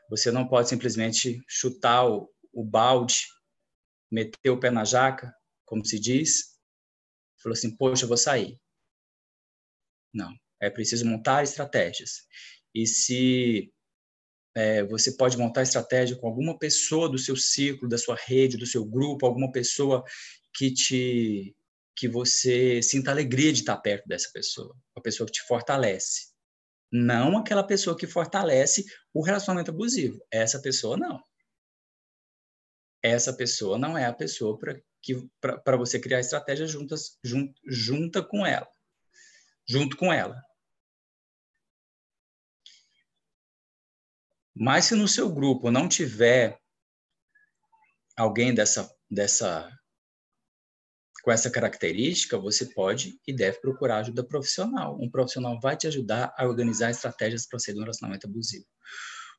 D: Você não pode simplesmente chutar o balde, meter o pé na jaca, como se diz, e falou assim: poxa, eu vou sair. Não, é preciso montar estratégias. E se você pode montar estratégia com alguma pessoa do seu círculo, da sua rede, do seu grupo, alguma pessoa que você sinta alegria de estar perto dessa pessoa, uma pessoa que te fortalece. Não aquela pessoa que fortalece o relacionamento abusivo. Essa pessoa não. Essa pessoa não é a pessoa para você criar estratégia junto com ela. Mas se no seu grupo não tiver alguém com essa característica, você pode e deve procurar ajuda profissional. Um profissional vai te ajudar a organizar estratégias para sair de um relacionamento abusivo.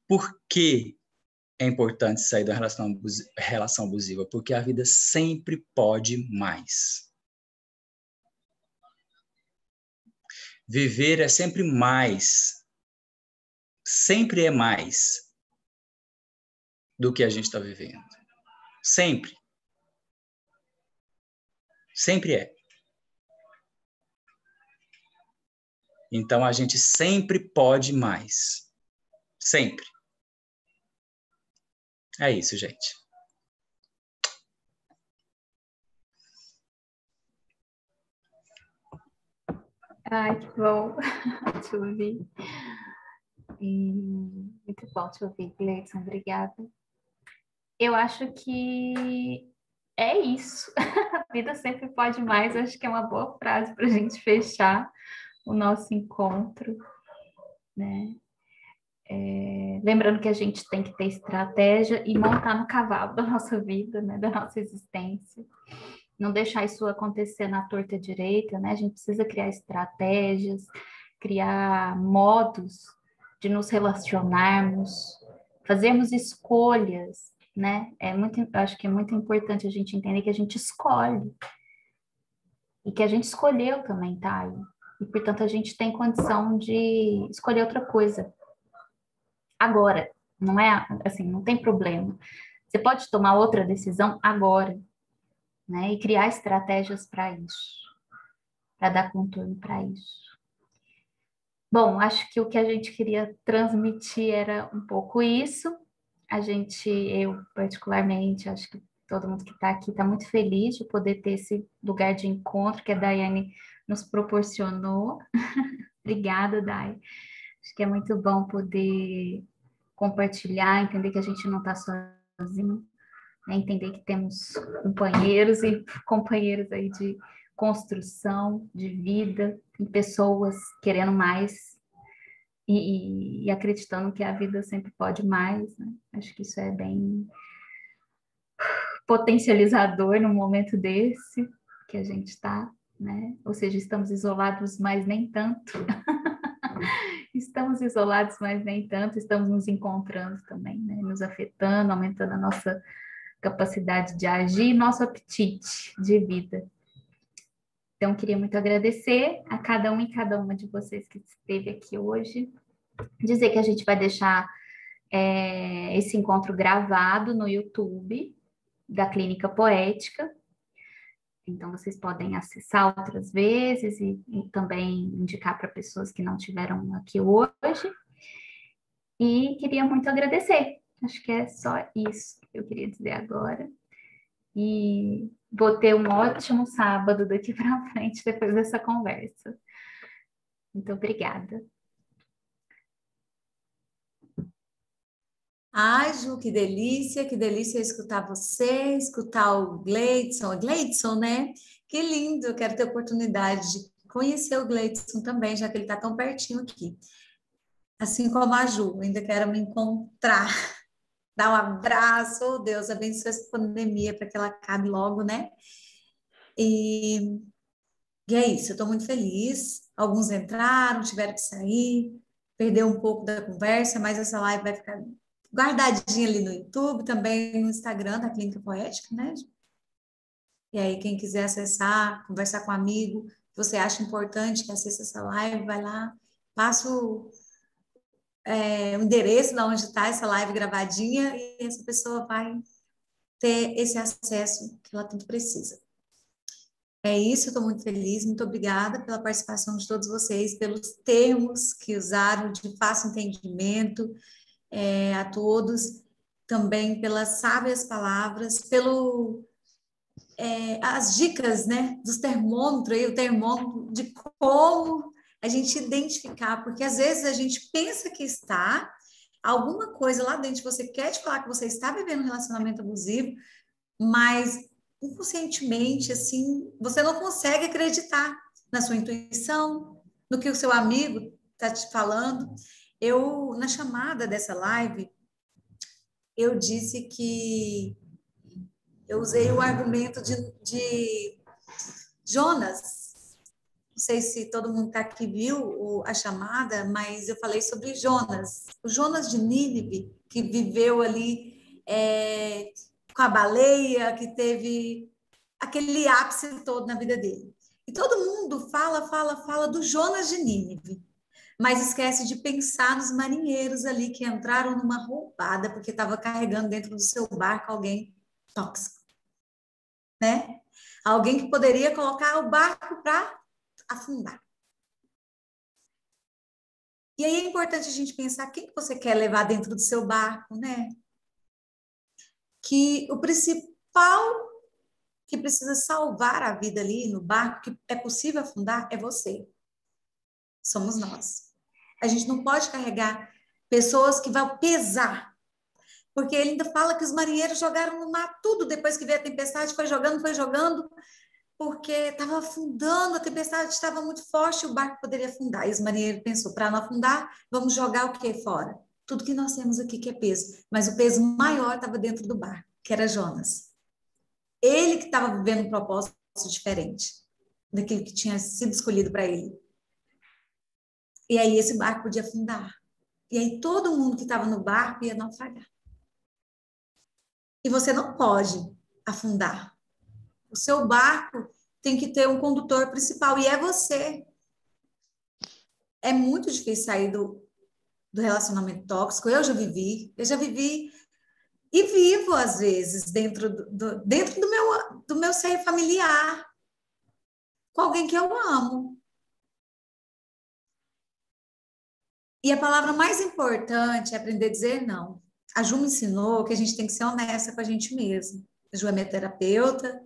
D: Por que é importante sair da relação abusiva? Porque a vida sempre pode mais. Viver é sempre mais. Sempre é mais do que a gente está vivendo. Sempre. Sempre é. Então, a gente sempre pode mais. Sempre. É isso, gente.
B: Ai, que bom te ouvir. Muito bom te ouvir, Gleison. Obrigada. Eu acho que é isso. A vida sempre pode mais. Eu acho que é uma boa frase para a gente fechar o nosso encontro, né? Lembrando que a gente tem que ter estratégia e montar no cavalo da nossa vida, né? Da nossa existência. não deixar isso acontecer na torta e direita, né? A gente precisa criar estratégias, criar modos de nos relacionarmos, fazermos escolhas, né? Eu acho que é muito importante a gente entender que a gente escolhe e que a gente escolheu também, tá? E, portanto, a gente tem condição de escolher outra coisa. Agora, não é assim, não tem problema. Você pode tomar outra decisão agora, né? E criar estratégias para isso, para dar contorno para isso. Bom, acho que o que a gente queria transmitir era um pouco isso. Eu particularmente, acho que todo mundo que está aqui está muito feliz de poder ter esse lugar de encontro que a Daiane nos proporcionou. Obrigada, Dai. Acho que é muito bom poder compartilhar, entender que a gente não está sozinho, né? Entender que temos companheiros e companheiras aí de construção, de vida, e pessoas querendo mais e acreditando que a vida sempre pode mais, né? Acho que isso é bem potencializador no momento desse que a gente está, né? Ou seja, estamos isolados, mas nem tanto. Estamos isolados, mas nem tanto. Estamos nos encontrando também, né? Nos afetando, aumentando a nossa capacidade de agir, nosso apetite de vida. Então, queria muito agradecer a cada um e cada uma de vocês que esteve aqui hoje. Dizer que a gente vai deixar esse encontro gravado no YouTube da Clínica Poética. Então, vocês podem acessar outras vezes e também indicar para pessoas que não estiveram aqui hoje. E queria muito agradecer. Acho que é só isso que eu queria dizer agora. E vou ter um ótimo sábado daqui para frente, depois dessa conversa. Muito obrigada.
A: Ai, Ju, que delícia escutar você, escutar o Gleidson, né? Que lindo, eu quero ter a oportunidade de conhecer o Gleidson também, já que ele está tão pertinho aqui. Assim como a Ju, ainda quero me encontrar, dar um abraço, oh Deus, abençoe essa pandemia para que ela acabe logo, né? E é isso, eu estou muito feliz. Alguns entraram, tiveram que sair, perdeu um pouco da conversa, mas essa live vai ficar guardadinha ali no YouTube, também no Instagram da Clínica Poética, né? E aí, quem quiser acessar, conversar com um amigo, que você acha importante que acesse essa live, vai lá, passa o endereço de onde está essa live gravadinha e essa pessoa vai ter esse acesso que ela tanto precisa. É isso, eu estou muito feliz, muito obrigada pela participação de todos vocês, pelos termos que usaram de fácil entendimento, a todos, também pelas sábias palavras, as dicas, né, dos termômetros, o termômetro de como a gente identificar, porque às vezes a gente pensa que está, alguma coisa lá dentro, você quer te falar que você está vivendo um relacionamento abusivo, mas inconscientemente, assim, você não consegue acreditar na sua intuição, no que o seu amigo está te falando. Eu, na chamada dessa live, eu disse que eu usei o argumento de Jonas. Não sei se todo mundo está aqui viu a chamada, mas eu falei sobre Jonas. O Jonas de Nínive, que viveu ali com a baleia, que teve aquele ápice todo na vida dele. E todo mundo fala do Jonas de Nínive, mas esquece de pensar nos marinheiros ali que entraram numa roubada porque estava carregando dentro do seu barco alguém tóxico, né? Alguém que poderia colocar o barco para afundar. E aí é importante a gente pensar quem que você quer levar dentro do seu barco, né? Que o principal que precisa salvar a vida ali no barco, que é possível afundar, é você. Somos nós. A gente não pode carregar pessoas que vão pesar, porque ele ainda fala que os marinheiros jogaram no mar tudo depois que veio a tempestade, foi jogando, porque estava afundando, a tempestade estava muito forte, o barco poderia afundar. E os marinheiros pensou, para não afundar, vamos jogar o que fora? Tudo que nós temos aqui que é peso. Mas o peso maior estava dentro do barco, que era Jonas. Ele que estava vivendo um propósito diferente daquilo que tinha sido escolhido para ele. E aí esse barco podia afundar. E aí todo mundo que estava no barco ia naufragar. E você não pode afundar. O seu barco tem que ter um condutor principal, e é você. É muito difícil sair do relacionamento tóxico. Eu já vivi e vivo, às vezes, dentro do meu seio familiar, com alguém que eu amo. E a palavra mais importante é aprender a dizer não. A Ju me ensinou que a gente tem que ser honesta com a gente mesma. A Ju é minha terapeuta,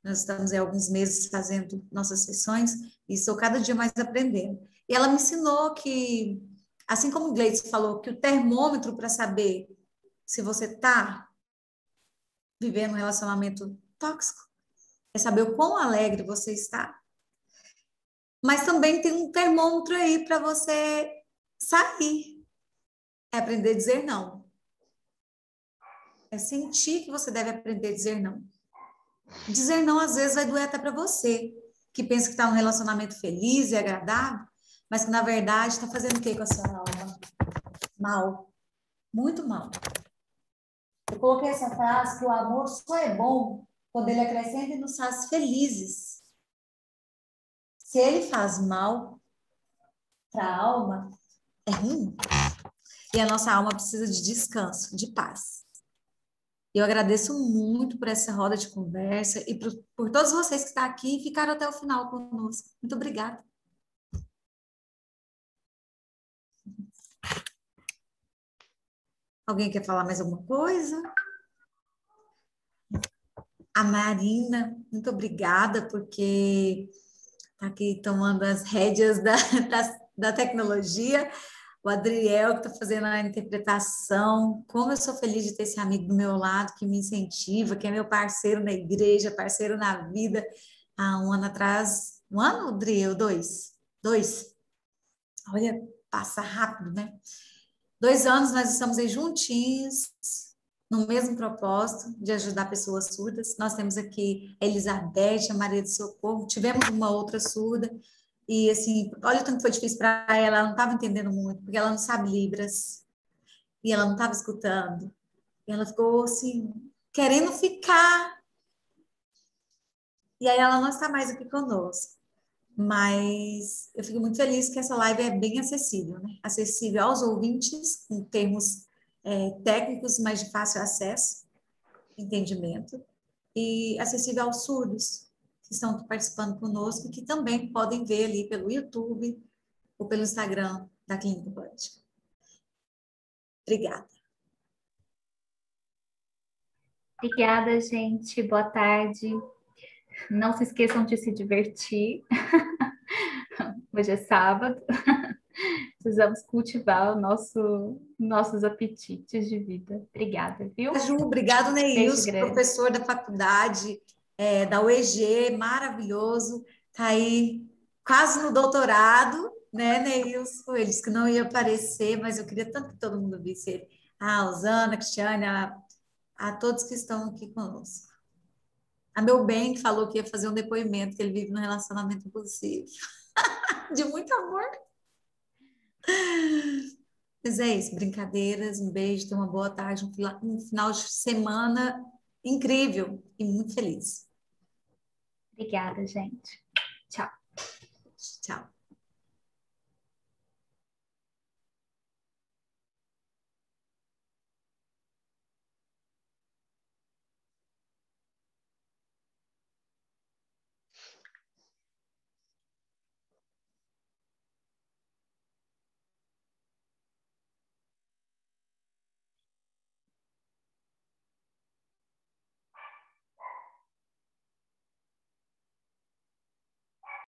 A: nós estamos há alguns meses fazendo nossas sessões e estou cada dia mais aprendendo. E ela me ensinou que, assim como o Gleice falou, que o termômetro para saber se você está vivendo um relacionamento tóxico é saber o quão alegre você está. Mas também tem um termômetro aí para você sair. É aprender a dizer não. É sentir que você deve aprender a dizer não. Dizer não, às vezes, vai doer até para você, que pensa que está num relacionamento feliz e agradável, mas que, na verdade, está fazendo o quê com a sua alma? Mal. Muito mal. Eu coloquei essa frase que o amor só é bom quando ele acrescenta e nos faz felizes. Se ele faz mal para a alma, é ruim. E a nossa alma precisa de descanso, de paz. Eu agradeço muito por essa roda de conversa e por todos vocês que estão aqui e ficaram até o final conosco. Muito obrigada. Alguém quer falar mais alguma coisa? A Marina, muito obrigada, porque está aqui tomando as rédeas da tecnologia. O Adriel, que está fazendo a interpretação. Como eu sou feliz de ter esse amigo do meu lado, que me incentiva, que é meu parceiro na igreja, parceiro na vida. Há um ano atrás, um ano, Adriel? Dois. Olha, passa rápido, né? 2 anos nós estamos aí juntinhos, no mesmo propósito de ajudar pessoas surdas. Nós temos aqui a Elizabeth, a Maria do Socorro, tivemos uma outra surda, e assim, olha o tanto que foi difícil para ela não estava entendendo muito, porque ela não sabe Libras, e ela não estava escutando. E ela ficou assim, querendo ficar. E aí ela não está mais aqui conosco. Mas eu fico muito feliz que essa live é bem acessível, né? Acessível aos ouvintes, com termos técnicos, mas de fácil acesso, entendimento, e acessível aos surdos, que estão participando conosco, que também podem ver ali pelo YouTube ou pelo Instagram da Clínica Quântica. Obrigada.
B: Obrigada, gente. Boa tarde. Não se esqueçam de se divertir. Hoje é sábado. Precisamos cultivar nossos apetites de vida. Obrigada, viu?
A: Ju, obrigado, Neilson,
B: Beijo grande.
A: professor da faculdade, da UEG, maravilhoso. Está aí quase no doutorado, né, Neilson? Ele disse que não ia aparecer, mas eu queria tanto que todo mundo visse ele. A Rosana, a Cristiane, a todos que estão aqui conosco. A meu bem, que falou que ia fazer um depoimento, que ele vive num relacionamento abusivo. De muito amor. Mas é isso, brincadeiras, um beijo, tenha uma boa tarde, um final de semana incrível e muito feliz.
B: Obrigada, gente. Tchau.
A: Tchau.